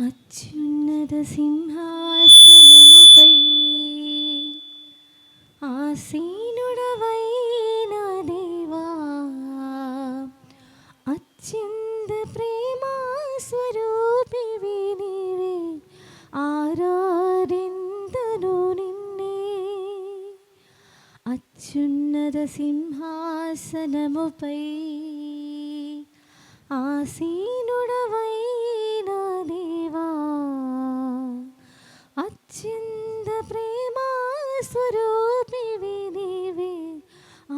అత్యున్నత సింహాసనముపై ఆసీనుడవైన దేవా, అత్యంత ప్రేమా స్వరూపివి నీవే, ఆరాధింతును నిన్నే. అత్యున్నత సింహాసనముపై ఆసీనుడవైన దేవా, అత్యంత ప్రేమా స్వరూపివి నీవే,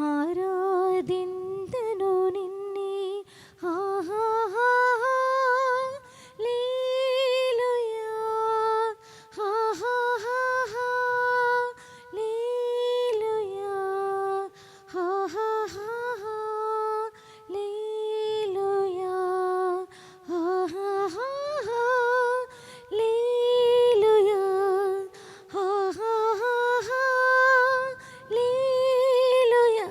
ఆరాధింతును నిన్నే. ఆహా హల్లెలూయా, ఆహా హల్లెలూయా, ఆహా హల్లెలూయా, ఆహా హల్లెలూయా, ఆహా హల్లెలూయా,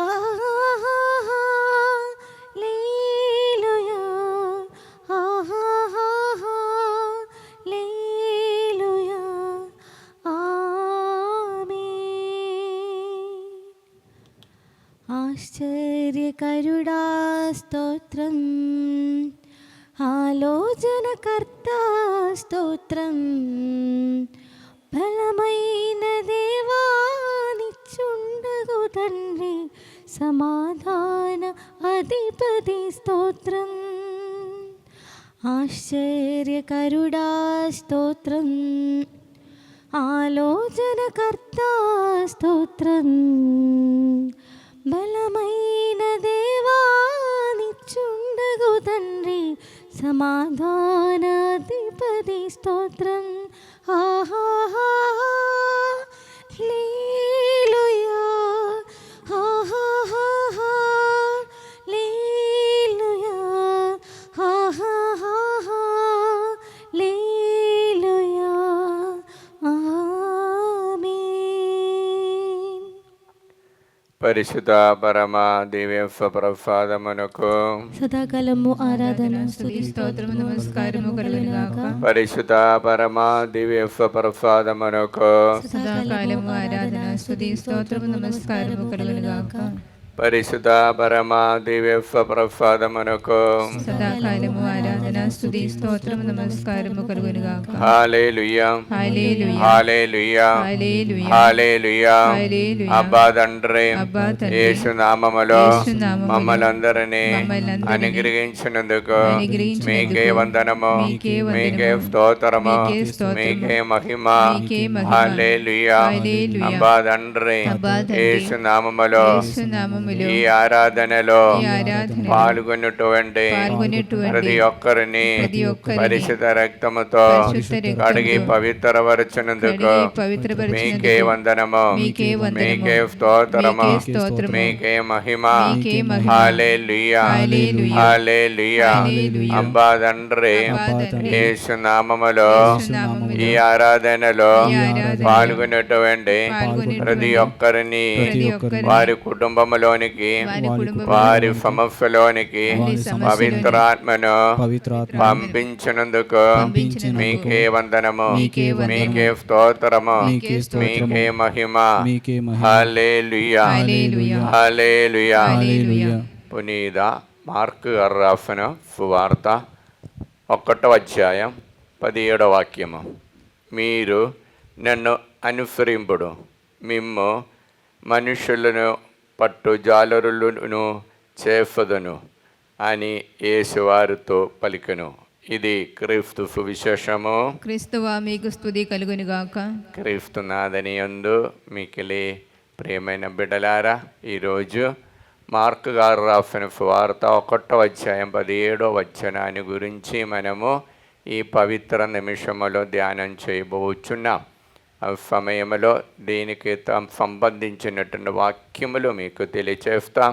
ఆహా హల్లెలూయా, ఆహా హల్లెలూయా. ఆమేన్. ఆశ్చర్యకరుడా స్తోత్రం, ఆలోచనకర్త స్తోత్రం, బలమైన దేవా నిత్యుండగు తండ్రి, సమాధాన అధిపతి స్తోత్రం. ఆశ్చర్యకరుడా స్తోత్రం, ఆలోచనకర్త స్తోత్రం, బలమైన దేవా నిత్యుండగు తండ్రి, సమాధానాధిపతి స్తోత్రం. ఆహా హల్లెలూయా, ఆహా హల్లెలూయా, ఆహా హల్లెలూయా. ఆమేన్. పరిశుద్ధ పరమ దివ్య ప్రసాదమునకు సదాకాలము ఆరాధన స్తుతి స్తోత్రము నమస్కారము కలుగునుగాక. పరిశుద్ధ పరమ దివ్య ప్రసాదమునకు సదాకాలము ఆరాధన స్తుతి స్తోత్రము నమస్కారము కలుగునుగాక. పరిశుద్ధ పరమ దివ్య ప్రసాదమునకు సదాకాలము ఆరాధన స్తుతి స్తోత్రము నమస్కారము కలుగునుగాక. హల్లెలూయా, హల్లెలూయా, హల్లెలూయా, హల్లెలూయా, హల్లెలూయా. హల్లెలూయా. అబ్బా తండ్రి, అబ్బా తండ్రి, యేసు నామములో యేసు నామములో మమ్మల్ందరినీ మమ్మల్నందరినీ అనుగ్రహించినందుకు అనుగ్రహించినందుకు మీకే వందనము, మీకే వందనము, మీకే స్తోత్రము, మీకే స్తోత్రము, మీకే మహిమ. మీకే మహిమ. హల్లెలూయా. హల్లెలూయా. అబ్బా తండ్రి, అబ్బా తండ్రి, యేసు నామములో యేసు నామములో ఈ ఆరాధనలో ఈ ఆరాధనలో పాల్గొన్నటువంటి ప్రతి ఒక్కరిని ప్రతి ఒక్కరిని పరిశుద్ధ రక్తముతో పరిశుద్ధ రక్తముతో కడిగి పవిత్రపరచునందుకు కడిగి పవిత్రపరచునందుకు మీకే వందనము, మీకే వందనము, మీకే స్తోత్రము, మీకే స్తోత్రము, మీకే మహిమ. మీకే మహిమ. హల్లెలూయా, హల్లెలూయా, హల్లెలూయా. హల్లెలూయా. అబ్బా తండ్రి, అబ్బా తండ్రి, యేసు నామములో యేసు నామములో ఈ ఆరాధనలో ఈ ఆరాధనలో పాల్గొనేటువంటి పాల్గొనేటువంటి ప్రతి ఒక్కరిని ప్రతి ఒక్కరిని వారి కుటుంబములోనికి, వారి కుటుంబములోనికి, వారి సమస్యలోనికి వారి సమస్యలోనికి పవిత్రాత్మను పంపించినందుకు పంపించినందుకు మీకే వందనము, మీకే వందనము, మీకే స్తోత్రము, మీకే స్తోత్రము, మీకే మహిమ. మీకే మహిమ. హల్లెలూయా, హల్లెలూయా, హల్లెలూయా. హల్లెలూయా. పునీత మార్కు గారు రాసిన సువార్త 1వ అధ్యాయం 17వ వాక్యము. మీరు నన్ను అనుసరింపుడు, మిమ్ము మనుషులను పట్టు జాలరులను చేసెదను అని యేసు వారితో పలికెను. ఇది క్రీస్తు సువిశేషము. క్రీస్తువా మీకు స్తుతి కలుగునుగాక. క్రీస్తునాథని యందు మికిలి ప్రియమైన బిడ్డలారా, ఈరోజు మార్కు గారు రాసిన సువార్త 1వ అధ్యాయం 17వ వచనాన్ని గురించి మనము ఈ పవిత్ర నిమిషములో ధ్యానం చేయబోచున్నాం. ఆ సమయంలో దీనికి సంబంధించినటువంటి వాక్యములు మీకు తెలియచేస్తాం.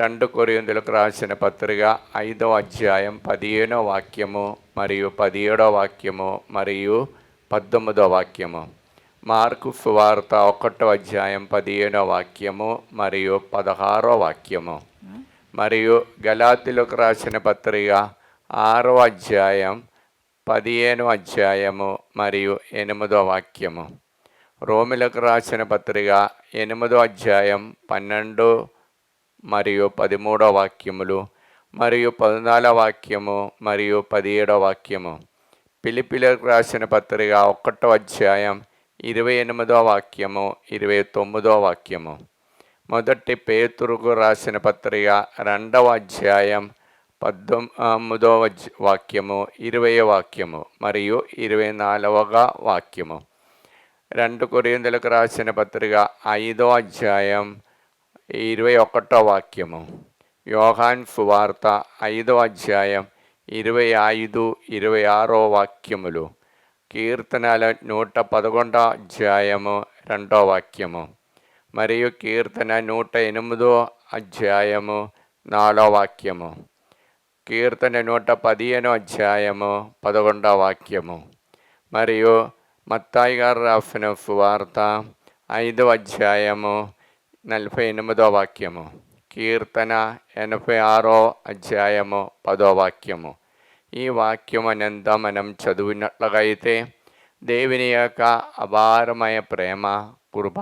2 కొరింథీయులకు రాసిన పత్రిక 5వ అధ్యాయం 15వ వాక్యము మరియు 17వ వాక్యము మరియు 19వ వాక్యము. మార్కు సువార్త 1వ అధ్యాయం 15వ వాక్యము మరియు 16వ వాక్యము. మరియు గలాతీయులకు రాసిన పత్రిక 6వ అధ్యాయం 15వ అధ్యాయము మరియు 8వ వాక్యము. రోమిలకు రాసిన పత్రిక 8వ అధ్యాయం 12 మరియు 13వ వాక్యములు మరియు 14వ వాక్యము మరియు 17వ వాక్యము. ఫిలిప్పీలకు రాసిన పత్రిక 1వ అధ్యాయం 28వ వాక్యము 29వ వాక్యము. మొదటి పేతురుకు రాసిన పత్రిక 2వ అధ్యాయం 19వ వాక్యము 20వ వాక్యము మరియు 24వ వాక్యము. 2 కొరింథీయులకు రాసిన పత్రిక 5వ అధ్యాయం 21వ వాక్యము. యోహాను సువార్త 5వ అధ్యాయం 25, 26వ వాక్యములు. కీర్తనల 111వ అధ్యాయము 2వ వాక్యము మరియు కీర్తన 108వ అధ్యాయము 4వ వాక్యము. కీర్తన 115వ అధ్యాయము 11వ వాక్యము మరియు మత్తాయి గారు రాసిన సువార్త 5వ అధ్యాయము 48వ వాక్యము. కీర్తన 86వ అధ్యాయము 10వ వాక్యము. ఈ వాక్యం అనంతా మనం చదివినట్లుగా అయితే దేవుని యొక్క అపారమైన ప్రేమ, కృప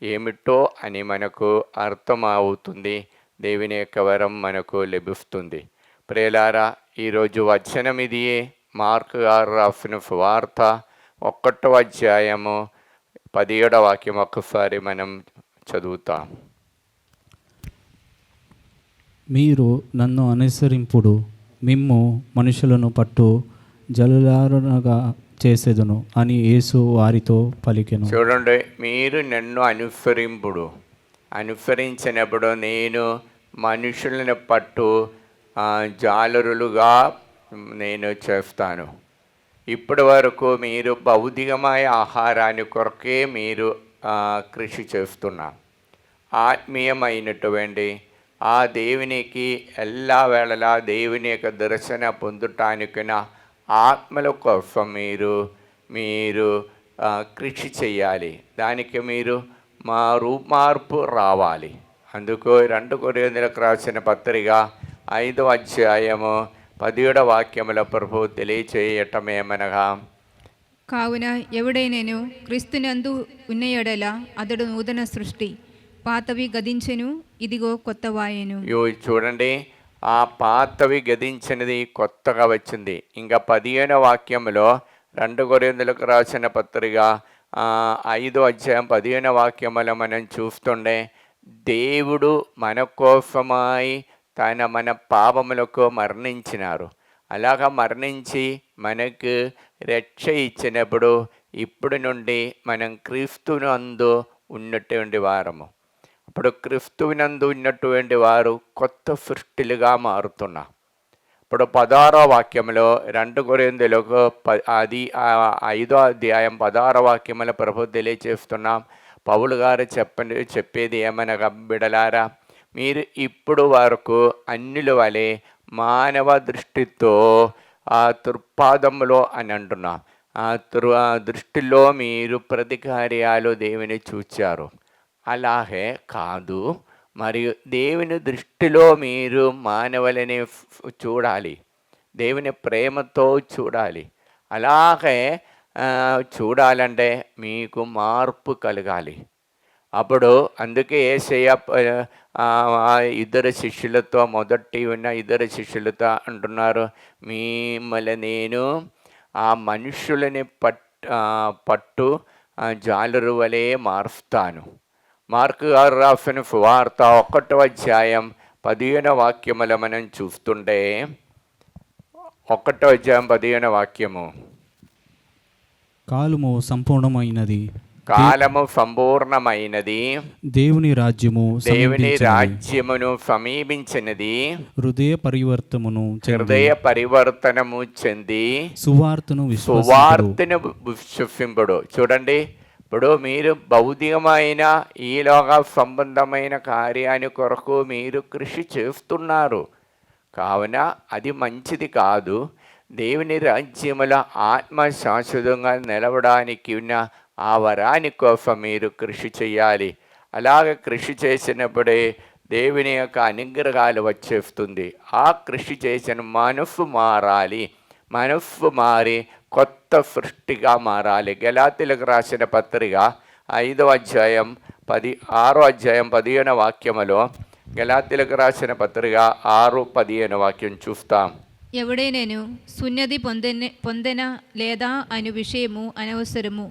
ఏమిటో అని మనకు అర్థమవుతుంది. దేవుని యొక్క వరం మనకు లభిస్తుంది. ప్రియులారా, ఈరోజు వచనం ఇదియే. మార్కు గారు రాసిన సువార్త 1వ అధ్యాయము 17వ వాక్యం ఒకసారి మనం చదువుతాం. మీరు నన్ను అనుసరింపుడు, మిమ్ము మనుషులను పట్టు జలులారునగా చేసేదును అని యేసు వారితో పలికెను. చూడండి, మీరు నన్ను అనుసరించినప్పుడు నేను మనుషులను పట్టు జాలరులుగా నేను చేస్తాను. ఇప్పటి వరకు మీరు భౌతికమైన ఆహారాన్ని కొరకే మీరు కృషి చేస్తున్నారు. ఆత్మీయమైనటువంటి ఆ దేవునికి ఎల్లా వేళలా దేవుని యొక్క దర్శన పొందటానికిన ఆత్మల కోసం మీరు కృషి చేయాలి. దానికి మీరు రూపార్పు రావాలి. అందుకు 2 కొరింథీయులకు రాసిన పత్రిక 5వ అధ్యాయము 17వ వాక్యముల ప్రభు తెలియచేయటమేమనగా, కావున ఎవడైనను క్రీస్తునందు ఉన్న యెడల అతడు నూతన సృష్టి, పాతవి గతించెను, ఇదిగో కొత్తవాయెను. చూడండి, ఆ పాతవి గతించినది కొత్తగా వచ్చింది. ఇంకా 15వ వాక్యంలో 2 కొరింథీయులకు రాసిన పత్రిక 5వ అధ్యాయం 15వ వాక్యములో మనం చూస్తుండే, దేవుడు మన కోసమై మన పాపములకు మరణించినారు. అలాగ మరణించి మనకు రక్ష ఇచ్చినప్పుడు ఇప్పుడు నుండి మనం క్రీస్తునందు ఉన్నటువంటి వారము. ఇప్పుడు క్రీస్తునందు ఉన్నటువంటి వారు కొత్త సృష్టిలుగా మారుతున్నారు. ఇప్పుడు 16వ వాక్యంలో 2 కొరింథీయులకు 5వ అధ్యాయం 16వ వాక్యముల ప్రభు తెలియచేస్తున్నాం. పౌలు గారు చెప్పేది ఏమనగా, బిడలారా, మీరు ఇప్పుడు వరకు అన్యుల వలె మానవ దృష్టితో ఆ దుర్పాదములో అని అంటున్నాం. ఆ దృష్టిలో మీరు ప్రతికార్యాలు దేవుని చూచారు. అలాగే కాదు, మరియు దేవుని దృష్టిలో మీరు మానవులని చూడాలి, దేవుని ప్రేమతో చూడాలి. అలాగే చూడాలంటే మీకు మార్పు కలగాలి. అప్పుడు అందుకే యేసయ్య ఇద్దరు శిష్యులతో, మొదటి ఉన్న ఇద్దరు శిష్యులతో అంటున్నారు, మిమ్మల్ని నేను ఆ మనుషులని పట్టు జాలరు వలె మారుస్తాను. మార్కు గారు రాసిన సువార్త 1వ అధ్యాయం 15వ వాక్యములో మనం చూస్తుంటే, 1వ అధ్యాయం 15వ వాక్యము, కాలము సంపూర్ణమైనది, దేవుని రాజ్యమును సమీపించినది, హృదయ పరివర్తనము చెంది సువార్తను విశ్వసింపుడు. చూడండి, ఇప్పుడు మీరు భౌతికమైన ఈలోక సంబంధమైన కార్యాన్ని కొరకు మీరు కృషి చేస్తున్నారు. కావున అది మంచిది కాదు. దేవుని రాజ్యములో ఆత్మ శాశ్వతంగా నిలవడానికి ఉన్న ఆ వరాని కోసం మీరు కృషి చేయాలి. అలాగ కృషి చేసినప్పుడే దేవుని యొక్క అనుగ్రహాలు వచ్చేస్తుంది. ఆ కృషి చేసిన మనస్సు మారాలి, మనస్సు మారి కొత్త సృష్టిగా మారాలి. గలాతీయులకు రాసిన పత్రిక 5వ అధ్యాయం 6వ అధ్యాయం 15వ వాక్యములో, గలాతీయులకు రాసిన పత్రిక 6:15 వాక్యం చూస్తాం. ఎవడైనను సున్నతి పొందెన లేదా అను విషయము అనవసరము,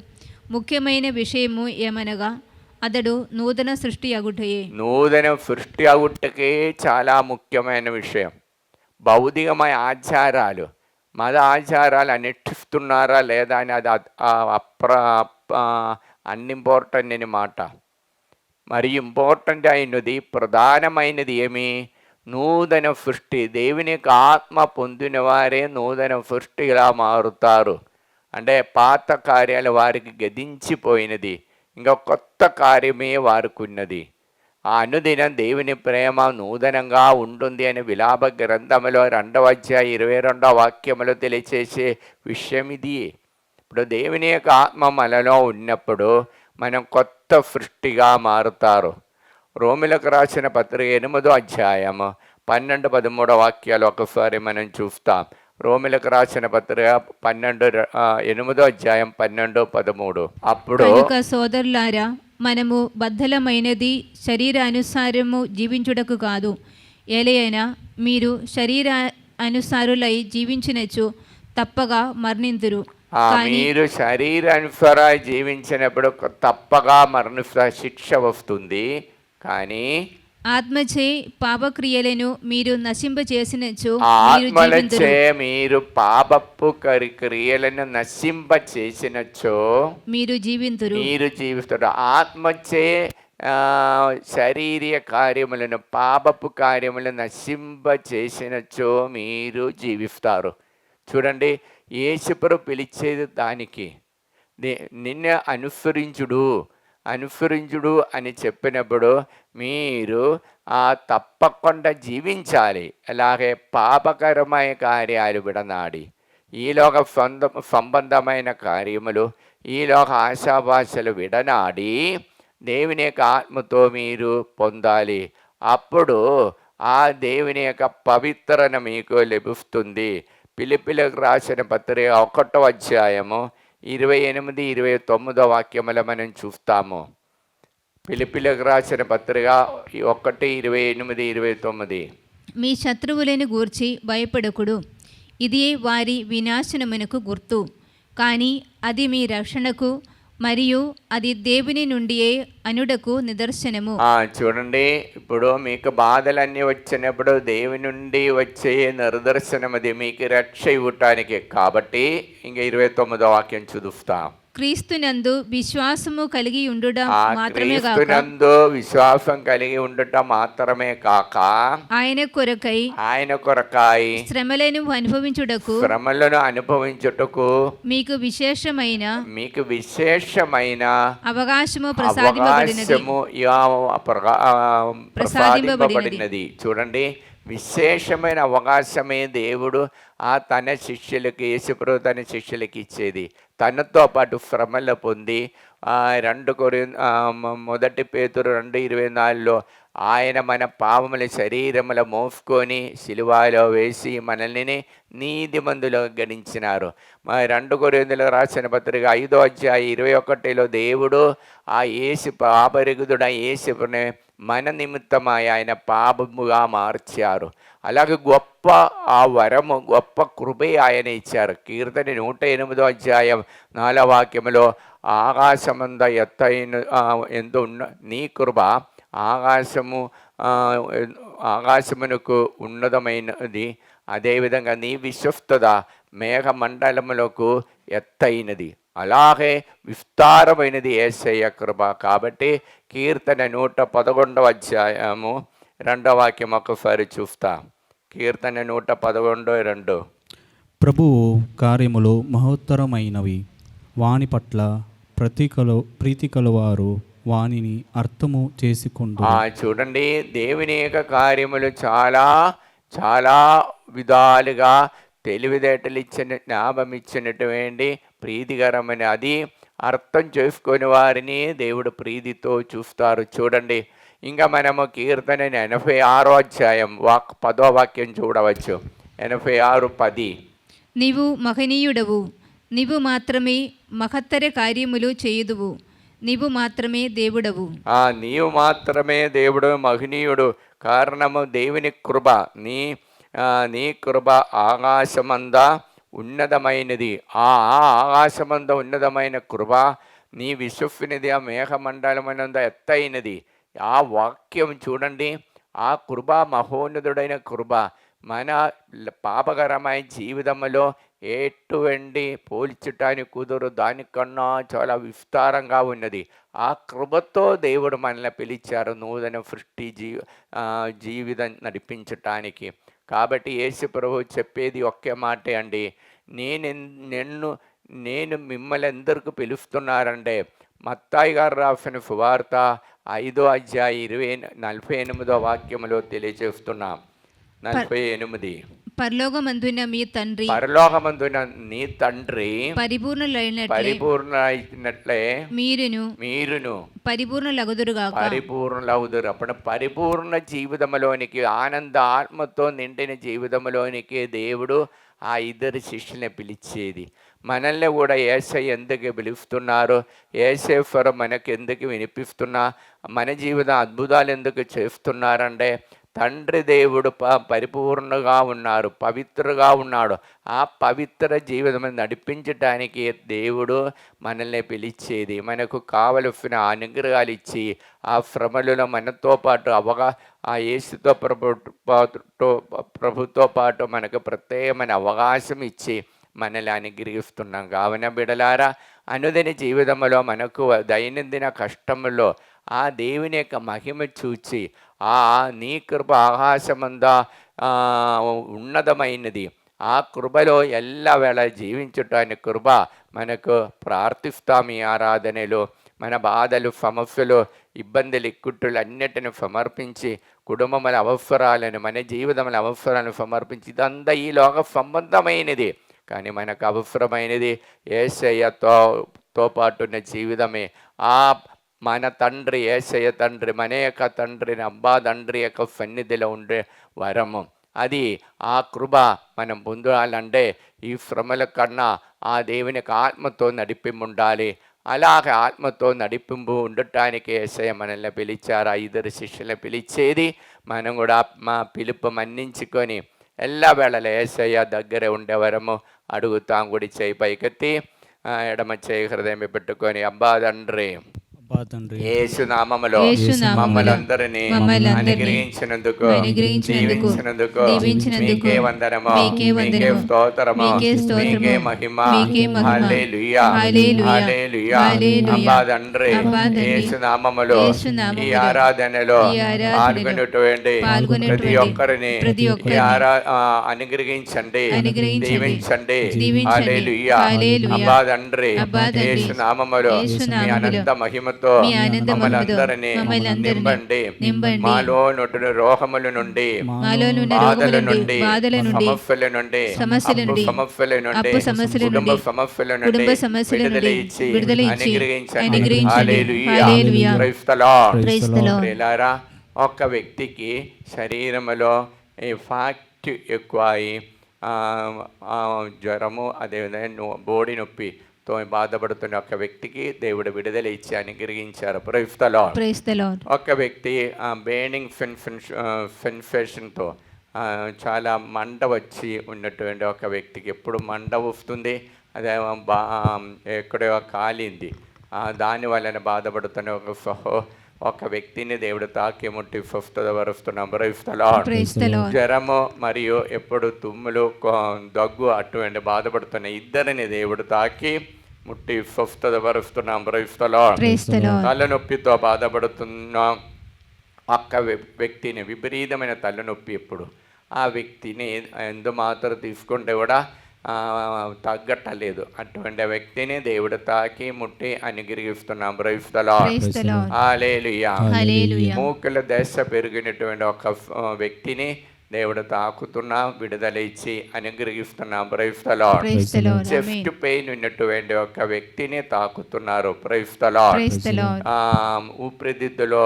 ముఖ్యమైన విషయము ఏమనగా అతడు నూతన సృష్టి అగుటయే. నూతన సృష్టి అగుటకే చాలా ముఖ్యమైన విషయం. భౌతికమైన ఆచారాలు, మత ఆచారాలు అనుష్ఠిస్తున్నారా లేదా అని అది అన్ఇంపార్టెంట్ అని మాట. మరి ఇంపార్టెంట్ అయినది, ప్రధానమైనది ఏమి? నూతన సృష్టి. దేవుని యొక్క ఆత్మ పొందిన వారే నూతన సృష్టిగా మారుతారు. అంటే పాత కార్యాలు వారికి గతించిపోయినది, ఇంకా కొత్త కార్యమే వారికి ఉన్నది. ఆ అనుదినం దేవుని ప్రేమ నూతనంగా ఉంటుంది అని విలాప గ్రంథములో 2వ అధ్యాయం 22వ వాక్యములో తెలియచేసే విషయం ఇది. ఇప్పుడు దేవుని యొక్క ఆత్మ మనలో ఉన్నప్పుడు మనం కొత్త సృష్టిగా మారుతారు. రోమిలకు రాసిన పత్రిక 8వ అధ్యాయము 12-13 వాక్యాలు ఒకసారి మనం చూస్తాం. రోమిలకు రాసిన పత్రిక 8వ అధ్యాయం 12-13. అప్పుడు సోదరులారా, మనము బద్ధలమైనది శరీరానుసారము జీవించుటకు కాదు, ఏలైనా మీరు శరీరానుసారులై జీవించినచు తప్పగా మరణింతురు. మీరు శరీరానుసారా జీవించినప్పుడు తప్పగా మరణిస్త శిక్ష వస్తుంది. కానీ ఆత్మచే పాపక్రియలను మీరు నశింపచేసినచో, ఆత్మలచే మీరు పాపపు క్రియలను నశింపచేసినచో మీరు జీవిస్తారు. ఆత్మచే శారీరక కార్యములను, పాపపు కార్యములను నశింపచేసినచో మీరు జీవిస్తారు. చూడండి, యేసుప్రభు పిలిచేది దానికి. నిన్ను అనుసరించుడు అని చెప్పినప్పుడు మీరు తప్పకుండా జీవించాలి. అలాగే పాపకరమైన కార్యాలు విడనాడి, ఈలోక సంబంధమైన కార్యములు, ఈలోక ఆశాభాషలు విడనాడి దేవుని యొక్క ఆత్మతో మీరు పొందాలి. అప్పుడు ఆ దేవుని యొక్క పవిత్రత మీకు లభిస్తుంది. ఫిలిప్పీయులకు రాసిన పత్రిక 1వ అధ్యాయము 28-29 వాక్యముల మనం చూస్తాము. ఫిలిప్పీయులకు రాసిన పత్రిక 1:28-29. మీ శత్రువులను గూర్చి భయపడకుడు, ఇది వారి వినాశనమునకు గుర్తు, కానీ అది మీ రక్షణకు మరియు అది దేవుని నుండియే అనుటకు నిదర్శనము. చూడండి, ఇప్పుడు మీకు బాధలన్నీ వచ్చినప్పుడు దేవుని నుండి వచ్చే నిదర్శనం అది మీకు రక్ష ఇవ్వటానికి. కాబట్టి ఇంక 29వ వాక్యం చూస్తాం. క్రీస్తునందు విశ్వాసము కలిగి ఉండటం మాత్రమే కాక, క్రీస్తునందు విశ్వాసం కలిగి ఉండటం మాత్రమే కాక ఆయన కొరకై శ్రమలను అనుభవించుటకు మీకు విశేషమైన అవకాశము ప్రసాదింపబడినది. చూడండి, విశేషమైన అవకాశమే దేవుడు తన శిష్యులకి, యేసుప్రభు తన శిష్యులకి ఇచ్చేది. తనతో పాటు శ్రమలు పొంది 1 పేతురు 2:24లో ఆయన మన పాపముల శరీరముల మోసుకొని శిలువలో వేసి మనల్ని నీతిమంతులుగా గణించినారు. 2 కొరింథీయులకు రాసిన పత్రిక 5వ అధ్యాయం 21లో దేవుడు ఆ యేసు పాపరిగుదుడు యేసుని మన నిమిత్తమై ఆయన పాపముగా మార్చారు. అలాగే గొప్ప ఆ వరము, గొప్ప కృపే ఆయన ఇచ్చారు. కీర్తన 108వ అధ్యాయం 4వ వాక్యములో ఆకాశమంద ఎత్తైన ఎందు ఉన్న నీ కృప ఆకాశమునకు ఉన్నతమైనది, అదేవిధంగా నీ విశ్వస్తత మేఘమండలములకు ఎత్తైనది, అలాగే విస్తారమైనది యేసయ్య కృప. కాబట్టి కీర్తన 111వ అధ్యాయము 2వ వాక్యం ఒకసారి చూస్తాం. కీర్తన 111:2. ప్రభువు కార్యములు మహోత్తరమైనవి, వాని పట్ల ప్రీతి కలవారు వానిని అర్థము చేసుకుంటూ. చూడండి, దేవుని యొక్క కార్యములు చాలా చాలా విధాలుగా తెలివితేటలు ఇచ్చిన, జ్ఞాపం ఇచ్చినటువంటి ప్రీతికరమైన, అది అర్థం చేసుకొని వారిని దేవుడు ప్రీతితో చూస్తారు. చూడండి, ఇంకా మనము కీర్తన 86 అధ్యాయం 10వ వాక్యం చూడవచ్చు. 86:10. నీవు మహనీయుడవు, నీవు మాత్రమే మహత్తర కార్యములు చేయుదువు, నీవు మాత్రమే దేవుడవు. నీవు మాత్రమే దేవుడు, మహనీయుడు. కారణము దేవుని కృప. నీ కృప ఆకాశమంద ఉన్నతమైనది. ఆకాశమంద ఉన్నతమైన కృప నీ విశ్వనిది, ఆ మేఘమండలమైనంద ఎత్తైనది. ఆ వాక్యం చూడండి. ఆ కృప మహోన్నతుడైన కృప మన పాపకరమైన జీవితంలో ఎటువంటి పోల్చటానికి కుదురు, దానికన్నా చాలా విస్తారంగా ఉన్నది. ఆ కృపతో దేవుడు మనల్ని పిలిచారు నూతన సృష్టి జీవితం నడిపించటానికి. కాబట్టి యేసు ప్రభు చెప్పేది ఒకే మాటే అండి. నేను మిమ్మల్ని ఎందరికి పిలుస్తున్నారంటే, మత్తాయి గారు రాసిన సువార్త 5వ అధ్యాయం 48వ వాక్యములో తెలియజేస్తున్నాం. 48. పరలోకమందున మీ తండ్రి, పరలోకమందున నీ తండ్రి పరిపూర్ణులైనట్లే మీరును పరిపూర్ణులగుదురుగాక. పరిపూర్ణులగుదురు. అప్పుడు పరిపూర్ణ జీవితంలోనికి, ఆనంద ఆత్మతో నిండిన జీవితంలోనికి దేవుడు ఆ 2 శిష్యుల్ని పిలిచేది. మనల్ని కూడా యేసయ్య ఎందుకు పిలుస్తున్నారు, యేసయ్య మనకు ఎందుకు వినిపిస్తున్నా, మన జీవితం అద్భుతాలు ఎందుకు చేస్తున్నారంటే, తండ్రి దేవుడు పరిపూర్ణగా ఉన్నారు, పవిత్రగా ఉన్నాడు. ఆ పవిత్ర జీవితం నడిపించడానికి దేవుడు మనల్ని పిలిచేది. మనకు కావలసిన అనుగ్రహాలు ఇచ్చి, ఆ శ్రమలలో మనతో పాటు ఆ యేసుతో ప్రభుతో పాటు మనకు ప్రత్యేకమైన అవకాశం ఇచ్చి మనల్ని అనుగ్రహిస్తున్నాం. కావున బిడలారా, అనుదిన జీవితంలో మనకు దైనందిన కష్టములో ఆ దేవుని యొక్క మహిమ చూచి, నీ కృప ఆకాశమందా ఉన్నతమైనది, ఆ కృపలో ఎల్లవేళ జీవించటానికి కృప మనకు ప్రార్థిస్తాం. ఈ ఆరాధనలో మన బాధలు, సమస్యలు, ఇబ్బందులు, ఇక్కుట్టులు అన్నిటిని సమర్పించి, కుటుంబముల అవసరాలను, మన జీవితముల అవసరాలను సమర్పించి, ఇదంతా ఈ లోక సంబంధమైనది. కానీ మనకు అవసరమైనది యేసయ్యతో పాటు ఉన్న జీవితమే. మన తండ్రి యేసయ్య తండ్రి, మన యొక్క తండ్రిని, అబ్బా తండ్రి యొక్క సన్నిధిలో ఉండే వరము అది. ఆ కృప మనం పొందాలంటే ఈ శ్రమల కన్నా ఆ దేవుని ఆత్మతో నడిపింపు ఉండాలి. అలాగే ఆత్మతో నడిపింపు ఉండటానికి యేసయ్య మనల్ని పిలిచారు. 5 శిష్యులను పిలిచేది. మనం కూడా మా పిలుపు మన్నించుకొని ఎల్లవేళలా యేసయ్య దగ్గర ఉండేవరము అడుగుతాం. గుడి చేయి పైకెత్తి ఎడమ చేయి హృదయం పెట్టుకొని, అబ్బా తండ్రి యేసు నామములో మమ్మల్ని అనుగ్రహించినందుకు, దీవించినందుకు మీకే వందనము, మీకే స్తోత్రము, మీకే మహిమ. హల్లెలూయా, హల్లెలూయా. అబ్బా తండ్రి, యేసు నామములో ఈ ఆరాధనలో పాల్గొనేటువంటి ప్రతి ఒక్కరిని అనుగ్రహించండి, దీవించండి. హల్లెలూయా. అబ్బా తండ్రి, యేసు నామములో మీ అనంత మహిమతో మమ్మల్ని నింపండి. మాలో నుండి రోగముల నుండి, బాధల నుండి, సమస్యల నుండి, కుటుంబ సమస్యల నుండి విడుదల ఇచ్చి అనుగ్రహించండి. హల్లెలూయా. Praise the lord. ఒక వ్యక్తికి శరీరంలో ఫ్యాట్ ఎక్కువ అయి జ్వరము, అదేవిధంగా బోడి నొప్పితో బాధపడుతున్న ఒక వ్యక్తికి దేవుడు విడుదల ఇచ్చి అనుగ్రహించారు. Praise the lord. ఒక వ్యక్తి బర్నింగ్ సెన్సేషన్తో చాలా మంట వచ్చి ఉన్నటువంటి ఒక వ్యక్తికి, ఎప్పుడు మంట వస్తుంది, అదే ఎక్కడో కాలింది, దాని వలన బాధపడుతున్న ఒక వ్యక్తిని దేవుడు తాకి ముట్టి స్వస్థపరుస్తున్నాం. Praise the lord. జ్వరము మరియు ఎప్పుడు తుమ్ములు, దగ్గు అటువంటి బాధపడుతున్న ఇద్దరిని దేవుడు తాకి ముట్టి స్వస్థపరుస్తున్నాం. Praise the lord. తలనొప్పితో బాధపడుతున్న ఒక్క వ్యక్తిని, విపరీతమైన తలనొప్పి, ఎప్పుడు ఆ వ్యక్తిని ఎందు మాత్రం తీసుకుంటే కూడా తగ్గట్టలేదు. అటువంటి వ్యక్తిని దేవుడు తాకి ముట్టి అనుగ్రహిస్తున్నాం. Praise the lord. హల్లెలూయా. మూకుల దశ పెరిగినటువంటి ఒక వ్యక్తిని దేవుడు తాకుతున్నా విడుదల ఇచ్చి అనుగ్రహిస్తున్నాం. Praise the lord. Praise the lord. Chest ఆమేన్. పెయిన్ ఉన్నటువంటి ఒక వ్యక్తిని తాకుతున్నారు. Praise the lord. Praise the lord. ఊపిరితిత్తులో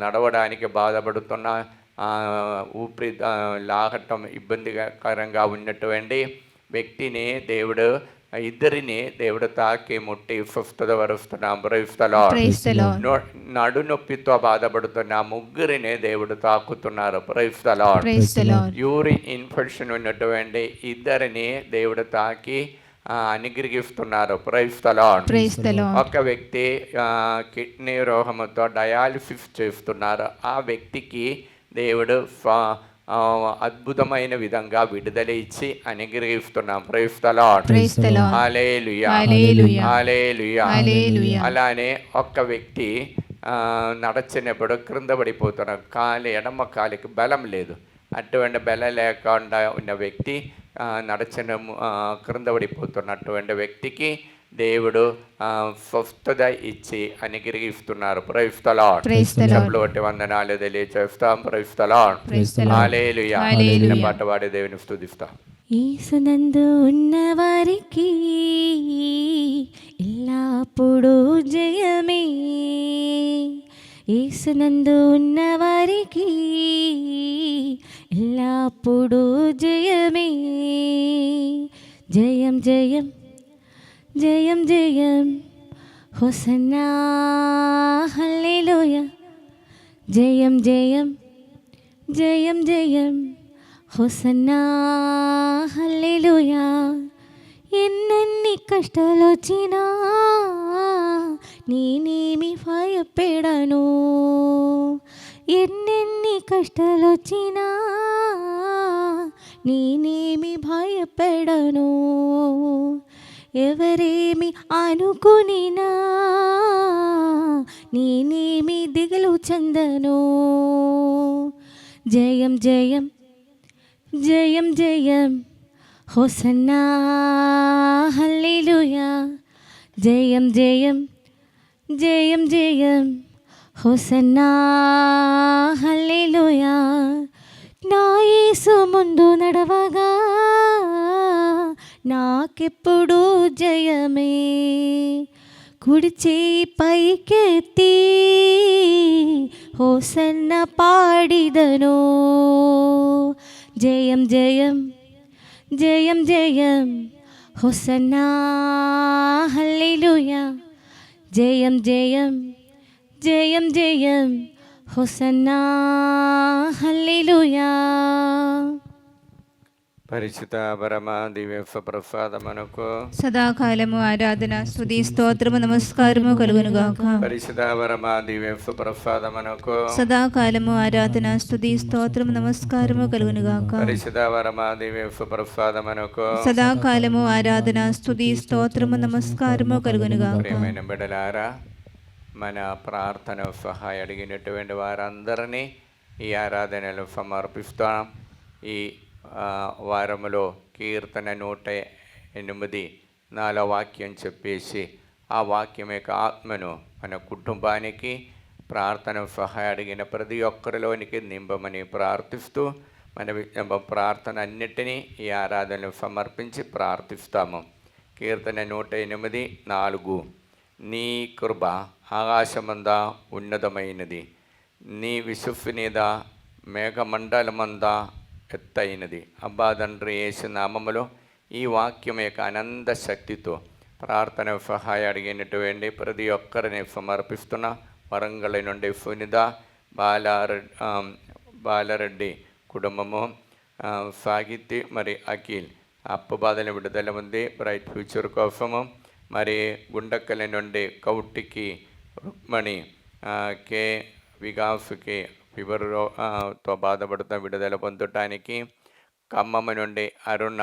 నడవడానికి బాధపడుతున్న, ఊపిరి లాగటం ఇబ్బందికరంగా ఉన్నటువంటి వ్యక్తిని దేవుడు, ఇద్దరిని దేవుడు తాకి ముట్టి స్వస్థత వరుస్తున్నాం. Praise the lord. Praise the lord. నడునొప్పితో బాధపడుతున్న ముగ్గురిని దేవుడు తాకుతున్నారు. Praise the lord. Praise the lord. Urine infection ఉన్నటువంటి ఇద్దరిని దేవుడు తాకి అనుగ్రహిస్తున్నారు. Praise the lord. Praise the lord. ఒక వ్యక్తి కిడ్నీ రోగముతో డయాలిసిస్ చేస్తున్నారు. ఆ వ్యక్తికి దేవుడు అద్భుతమైన విధంగా విడుదల ఇచ్చి అనుగ్రహిస్తున్నాం. Praise the lord. Praise the lord. హల్లెలూయా. హల్లెలూయా. హల్లెలూయా. హల్లెలూయా. అలానే ఒక్క వ్యక్తి నడచినప్పుడు క్రింద పడిపోతున్నారు. ఎడమ కాలికి బలం లేదు. అటువంటి బలం లేకుండా ఉన్న వ్యక్తి నడచిన క్రింద పడిపోతున్నటువంటి వ్యక్తికి దేవుడు స్వస్థత ఇచ్చి అనుగ్రహిస్తున్నారు. Praise the lord. Praise the lord. చెప్పులు కొట్టి వందనాలు తెలియజేస్తాం. Praise the lord. Praise the lord. హల్లెలూయా. హల్లెలూయా. పాట పాడి దేవుని స్తుతిస్తాం. యేసునందు ఉన్నవారికి ఎల్లప్పుడూ జయమే. యేసునందు ఉన్నవారికి ఎల్లప్పుడూ జయమే. జయం జయం జయం జయం హోసన్నా హల్లెలూయా. జయం జయం జయం జయం హోసన్నా హల్లెలూయా. ఎన్నెన్ని కష్టాలు వచ్చినా నేనేమి భయపడను. ఎన్నెన్ని కష్టాలు వచ్చినా నేనేమి భయపడను. ఎవరేమి అనుకునినా నేనేమి దిగులు చెందను. జయం జయం జయం జయం హోసన్నా హల్లెలూయా. జయం జయం జయం జయం హోసన్నా హల్లెలూయా. నా యేసు ముందు నడవగా నాకెప్పుడు జయమే. కుడి చేయి పైకెత్తి హోసన్న పాడిదను. జయం జయం జయం జయం హోసన్నా హల్లెలూయా. జయం జయం జయం జయం హోసన్నా హల్లెలూయా. పరిశుద్ధ పరమ దివ్య ప్రసాదమునకు సదాకాలము ఆరాధన స్తుతి స్తోత్రము నమస్కారము కలుగునుగాక. పరిశుద్ధ పరమ దివ్య ప్రసాదమునకు సదాకాలము ఆరాధన స్తుతి స్తోత్రము నమస్కారము కలుగునుగాక. పరిశుద్ధ పరమ దివ్య ప్రసాదమునకు సదాకాలము ఆరాధన స్తుతి స్తోత్రము నమస్కారము కలుగునుగాక. ప్రియమైన బిడ్డలారా, మన ప్రార్థన సహాయం అడిగినటువంటి వారందరినీ ఈ ఆరాధనలు సమర్పిస్తాం. ఈ వారములో కీర్తన 108 4 వాక్యం చెప్పేసి ఆ వాక్యం యొక్క ఆత్మను మన కుటుంబానికి ప్రార్థన సహాయం అడిగిన ప్రతి ఒక్కరిలోనికి నింపమని ప్రార్థిస్తూ మన ప్రార్థన అన్నిటినీ ఈ ఆరాధనలు సమర్పించి ప్రార్థిస్తాము. కీర్తన 108 4 నీ కృప ఆకాశమందా ఉన్నతమైనది, నీ విశ్వసనీయత మేఘమండలమందా ఎత్తైనది. అబ్బా తండ్రి యేసు నామములో ఈ వాక్యం యొక్క అనంత శక్తితో ప్రార్థన సహాయం అడిగినటువంటి ప్రతి ఒక్కరిని సమర్పిస్తున్న వరంగల్ నుండి సునిత బాలారెడ్డి కుటుంబము, సాహిత్య మరి అఖిల్ అప్పు బాధల విడుదల ఉంది బ్రైట్ ఫ్యూచర్ కోసము, మరి గుండక్కల నుండి కౌటికి రుక్మణి, కే వికాస్కి ఫీవర్తో బాధపడుతూ విడుదల పొందటానికి, ఖమ్మం నుండి అరుణ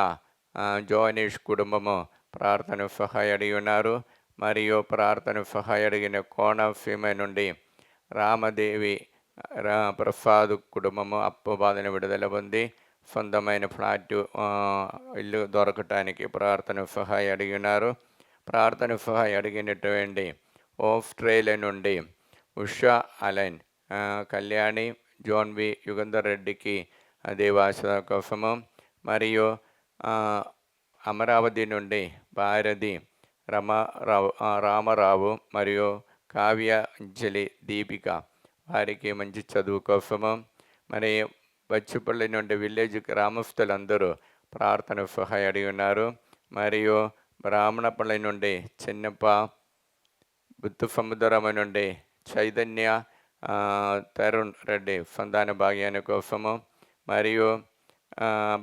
జోనీష్ కుటుంబము ప్రార్థన సహాయం అడిగి ఉన్నారు. మరియు ప్రార్థన సహాయం అడిగిన కోనసీమ నుండి రామదేవి ప్రసాద్ కుటుంబము అప్పు బాధను విడుదల పొంది సొంతమైన ఫ్లాట్ ఇల్లు దొరకటానికి ప్రార్థన సహాయం అడిగి ఉన్నారు. ప్రార్థన సహాయం అడిగినటువంటి ఆస్ట్రేలియా నుండి ఉషా అలైన్, కళ్యాణి, జోన్ బి యుగంధర్ రెడ్డికి దేవాసుర కోసము, మరియు అమరావతి నుండి భారతి రామారావు మరియు కావ్య అంజలి దీపిక వారికి మంచి చదువు కోసము, మరి బచ్చుపల్లి నుండి విలేజ్ గ్రామస్తులందరూ ప్రార్థన సహాయ అడిగి ఉన్నారు. మరియు బ్రాహ్మణపల్లి నుండి చిన్నప్ప, బుద్ధ సముద్రం నుండి చైతన్య తరుణ్ రెడ్డి సంతాన భాగ్యాన్ని కోసము, మరియు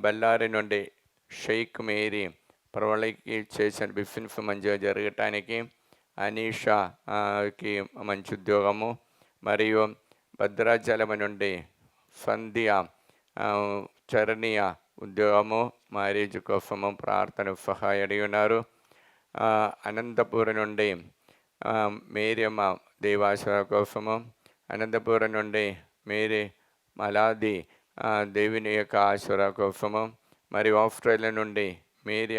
బళ్ళారి నుండి షేక్ మేరీ ప్రవళికి చేసిన బిఫిన్స్ మంచిగా జరగటానికి, అనీషాకి మంచి ఉద్యోగము, మరియు భద్రాచలం నుండి సంధ్య చరణీయ ఉద్యోగము మ్యారేజ్ కోసము ప్రార్థన సహాయ అడిగి ఉన్నారు. అనంతపురం నుండి మేరియమ్మ దేవాసుర కోసము, అనంతపురం నుండి మేరీ మలాది దేవుని యొక్క ఆసుర కోసము, మరియు ఆస్ట్రేలియా నుండి మేరీ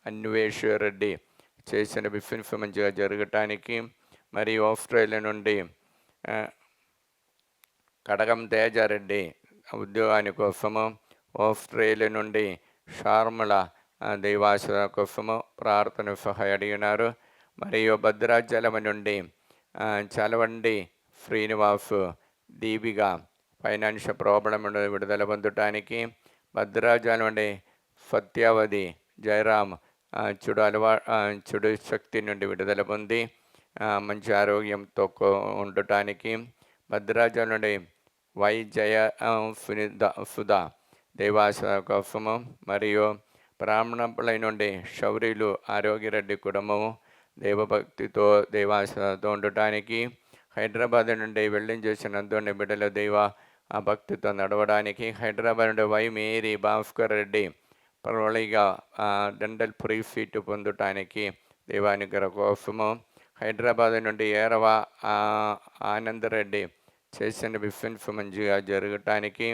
అన్వేషరెడ్డి చేసిన బిఫిన్స్ మంచిగా జరగటానికి, మరియు ఆస్ట్రేలియా నుండి కడగం తేజారెడ్డి ఉద్యోగాని కోసము, ఆస్ట్రేలియా నుండి షార్మల దేవాసుర కోసము ప్రార్థన సహాయ అడిగినారు. మరియు భద్రాచలం నుండి చలవండి శ్రీనివాస్ దీపిక ఫైనాన్షియల్ ప్రాబ్లం విడుదల పొందటానికి, భద్రాచలం నుండి సత్యావతి జయరామ్ చెడు శక్తి నుండి విడుదల పొంది మంచి ఆరోగ్యంతో ఉండటానికి, భద్రాచలం నుండి జయ సుధా దేవాసుర కోసము, మరియు బ్రాహ్మణపల్లి నుండి శౌర్యులు ఆరోగ్యరెడ్డి కుటుంబము దేవభక్తితో దేవాసురతో ఉండటానికి, హైదరాబాద్ నుండి వెళ్ళిన చేసినందుని బిడ్డల భక్తితో నడవడానికి, హైదరాబాద్ నుండి మేరీ భాస్కర్ రెడ్డి పర్వాలిగా డెంటల్ ఫ్రీ సీట్ పొందటానికి దేవానుగ్రహ కోసము, హైదరాబాద్ నుండి ఏరవ ఆనందరెడ్డి చేసిన బిఫిన్స్ మంచిగా జరగటానికి,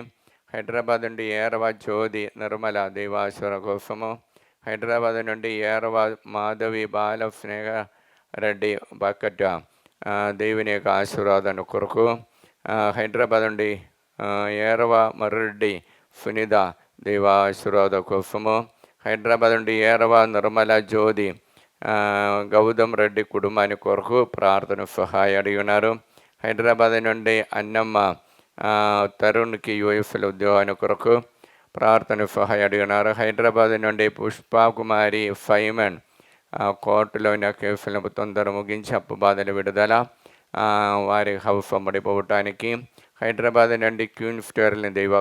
హైదరాబాద్ నుండి ఏరవ జ్యోతి నిర్మల దేవాసుర కోసము, హైదరాబాద్ నుండి ఏరవ మాధవి బాల స్నేహ రెడ్డి బక్కట దేవుని యొక్క ఆశీర్వాదాన్ని కొరకు, హైదరాబాద్ నుండి ఏరవ మర్రెడ్డి సునీత దేవాశీర్వాద కోసము, హైదరాబాద్ నుండి ఏరవ నిర్మల జ్యోతి గౌతమ్ రెడ్డి కుటుంబాన్ని కొరకు ప్రార్థన సహాయ అడిగి ఉన్నారు. హైదరాబాద్ నుండి అన్నమ్మ తరుణ్కి యూఎఫ్ఎల్ ఉద్యోగాన్ని కొరకు ప్రార్థన సహాయ అడిగి ఉన్నారు. హైదరాబాద్ నుండి పుష్పకుమారి ఫైమన్ కోర్టులోని కేసులను తొందర ముగించి అప్పు బాధలు విడుదల వారి హౌస్ అమ్మడిపోవటానికి, హైదరాబాద్ నుండి క్వీన్ స్టోర్ని దైవ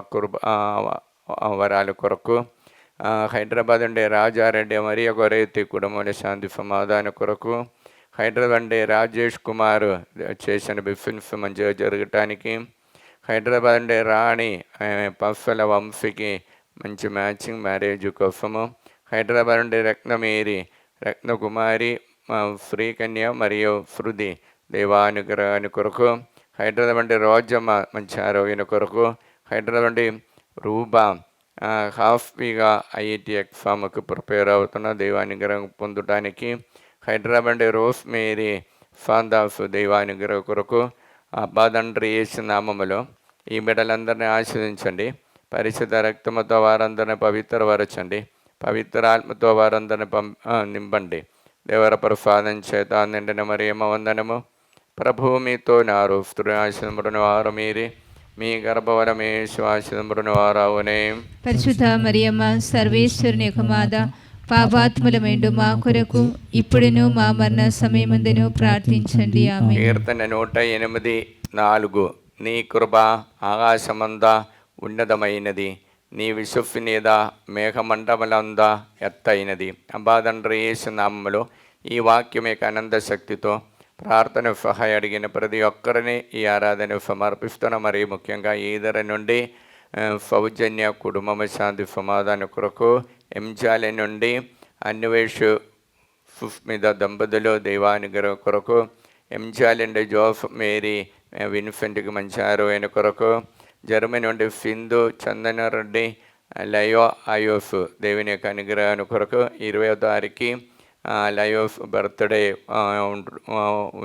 వరాల కొరకు, హైదరాబాద్ నుండి రాజారెడ్డి మరియ గొరైతి కుటుంబంలో శాంతి సమాధాన కొరకు, హైదరాబాద్ నుండి రాజేష్ కుమార్ చేసిన బిఫిన్స్ మంచిగా జరగటానికి, హైదరాబాద్ నుండి రాణి పఫ్ఫల వంశీకి మంచి మ్యాచింగ్ మ్యారేజ్ కోసము, హైదరాబాద్ నుండి రత్నమేరి రత్నకుమారి శ్రీకన్య మరియు శృతి దేవానుగ్రహాన్ని కొరకు, హైదరాబాద్ నుండి రోజమ్మ మంచి ఆరోగ్యం కొరకు, హైదరాబాద్ నుండి రూబా హాఫీగా ఐఐటి ఎగ్జామ్కి ప్రిపేర్ అవుతున్న దైవానుగ్రహం పొందటానికి, హైదరాబాద్ నుండి రోస్ మేరీ ఫాందాస్ దైవానుగ్రహం కొరకు, అబ్బాదండ్రి యేసు నామములో ఈ బిడ్డలందరినీ ఆశీర్వదించండి. పరిశుద్ధ రక్తముతో వారందరినీ పవిత్రపరచండి. పవిత్ర ఆత్మతో వారందరినీ నింపండి. దేవర ప్రసాదం చేత నిండిన మరియమ్మ వందనము. ప్రభువు మీతో నారు స్త్రీ ఆశీర్వదింపబడిన వారు మీరే, మీ గర్భవరమే ఆశీర్వదింపబడిన వారవునే. పరిశుద్ధ మరియమ్మ సర్వేశ్వరుని యొక్క మాత, పాపాత్ములమైండు మా కొరకు ఇప్పుడును మా మరణ సమయమందును ప్రార్థించండి. ఆమేన్. కీర్తన 108:4 నీ కృప ఆకాశమందా ఉన్నతమైనది, నీ విశ్వసనీయత మేఘమండలమంద ఎత్తైనది. అబ్బాదండ్రి యేసు నామములో ఈ వాక్యం యొక్క అనంత శక్తితో ప్రార్థన సహాయ అడిగిన ప్రతి ఒక్కరిని ఈ ఆరాధన సమర్పిస్తున్న. మరి ముఖ్యంగా ఈదర నుండి సౌజన్య కుటుంబ శాంతి సమాధాన కొరకు, ఎంజాల నుండి అన్వేషు సుస్మిత దంపతులు దైవానుగ్రహం కొరకు, ఎంజాల నుండి జోఫ్ మేరీ విన్సెంట్కి మంచి ఆరోగ్యం కొరకు, జర్మనీ నుండి సింధు చందన రెడ్డి లయో అయోస్ దేవుని యొక్క అనుగ్రహాన్ని కొరకు, 20వ తారీఖు లయోస్ బర్త్డే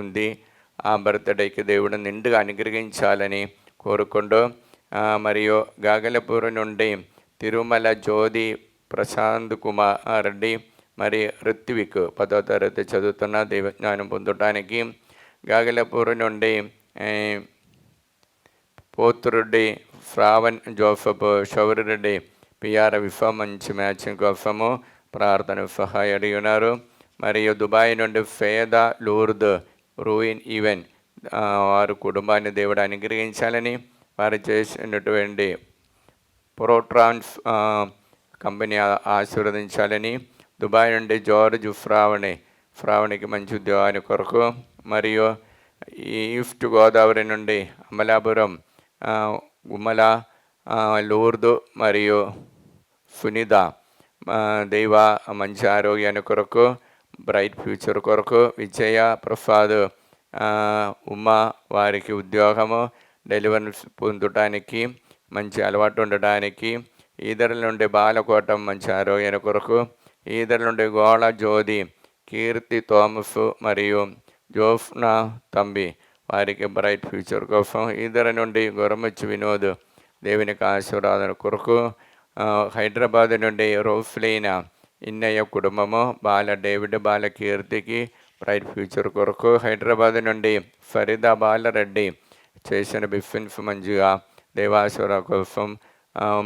ఉంది. ఆ బర్త్డేకి దేవుడు నిండుగా అనుగ్రహించాలని కోరుకుంటూ, మరియు గాగలపూర్ నుండి తిరుమల జ్యోతి ప్రశాంత్ కుమార్ రెడ్డి మరి ఋత్విక్ 10వ తరగతి చదువుతున్న దైవజ్ఞానం పొందటానికి. గాగలపూర్ నుండి పోతురెడ్డి ఫ్రావన్ జోసఫ్ షౌరిరెడ్డి పిఆర్ విఫా మంచి మ్యాచింగ్ కోసము ప్రార్థన సహాయం అడిగి ఉన్నారు. మరియు దుబాయ్ నుండి ఫేద లూర్ద్ రూయిన్ ఈవెన్ వారు కుటుంబాన్ని దేవుడు అనుగ్రహించాలని, వారు చేసినటువంటి ప్రోట్రాన్స్ కంపెనీ ఆశీర్వదించాలని. దుబాయ్ నుండి జార్జ్ ఫ్రావణికి మంచి ఉద్యోగాన్ని కొరకు. మరియు ఈస్ట్ గోదావరి నుండి అమలాపురం గుమ్మల లూర్దు మరియు సునీత దైవ మంచి ఆరోగ్యాన్ని కొరకు, బ్రైట్ ఫ్యూచర్ కొరకు. విజయ ప్రసాద్ ఉమా వారికి ఉద్యోగము, డెలివరీ పొందటానికి, మంచి అలవాటు ఉండడానికి. ఈదల నుండి బాలకోటం మంచి ఆరోగ్యాన్ని కొరకు. ఈదల నుండి గోళ జ్యోతి, కీర్తి థామస్ మరియు జోఫ్నా తంబి వారికి బ్రైట్ ఫ్యూచర్ కోసం. ఈదల నుండి గొరమచ్చి వినోద్ దేవునికి ఆశీర్వాదన కొరకు. హైదరాబాద్ నుండి రోఫ్లీనా ఇన్నయ్య కుటుంబము, బాల డేవిడ్ బాల కీర్తికి బ్రైట్ ఫ్యూచర్ కొరకు. హైదరాబాద్ నుండి ఫరీదా బాలరెడ్డి చేసిన బిఫిన్స్ మంచిగా దేవాసుర కోసం.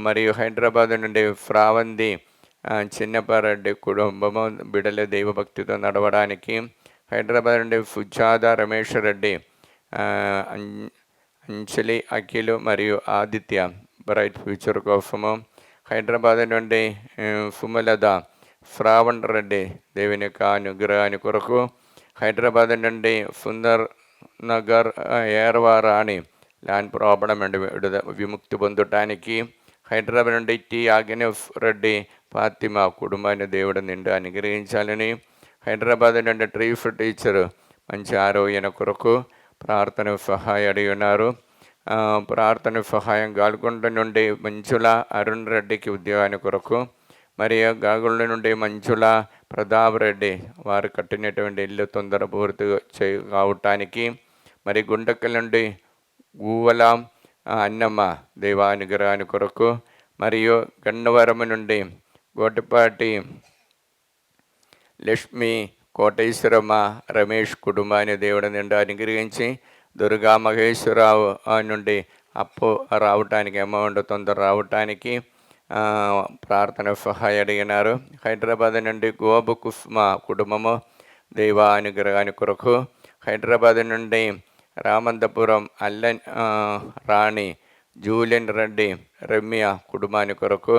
మరియు హైదరాబాద్ నుండి ఫ్రావంతి చిన్నపారెడ్డి కుటుంబము బిడల దైవభక్తితో నడవడానికి. హైదరాబాద్ నుండి సుజాత రమేష్ రెడ్డి, అంజలి అఖిల్ మరియు ఆదిత్య బ్రైట్ ఫ్యూచర్ కోసము. హైదరాబాద్ నుండి సుమలత శ్రావణ్ రెడ్డి దేవుని యొక్క అనుగ్రహాన్ని కొరకు. హైదరాబాద్ నుండి సుందర్ నగర్ ఏర్వారాణి ల్యాండ్ ప్రాబ్లం అండ్ విముక్తి పొందటానికి. హైదరాబాద్ నుండి టి ఆగ్నేఫ్ రెడ్డి ఫాతిమా కుటుంబాన్ని దేవుడు నిండు అనుగ్రహించాలని. హైదరాబాద్ నుండి ట్రీఫ్ టీచర్ మంచి ఆరోగ్యం కొరకు ప్రార్థన సహాయం అడిగి ఉన్నారు. ప్రార్థన సహాయం గాల్కొండ నుండి మంచుల అరుణ్ రెడ్డికి ఉద్యోగాన్ని కొరకు. మరియు గాగుళ్ళ నుండి మంచుల ప్రతాప్ రెడ్డి వారు కట్టినటువంటి ఇల్లు తొందర పూర్తి కావటానికి. మరి గుండెక్కల నుండి గూవల అన్నమ్మ దైవానుగ్రహాన్ని కొరకు. మరియు గన్నవరం నుండి గోటిపాటి లక్ష్మి కోటేశ్వరమ్మ రమేష్ కుటుంబాన్ని దేవుడు నిండా అనుగ్రహించి, దుర్గా మహేశ్వరరావు నుండి అప్పు రావటానికి, అమౌంట్ తొందర రావటానికి ప్రార్థన సహాయం అడిగినారు. హైదరాబాద్ నుండి గోబు కుస్మ కుటుంబము దైవ అనుగ్రహాన్ని కొరకు. హైదరాబాద్ నుండి రామంతపురం అల్లన్ రాణి జూలియన్ రెడ్డి రమ్య కుటుంబాన్ని కొరకు.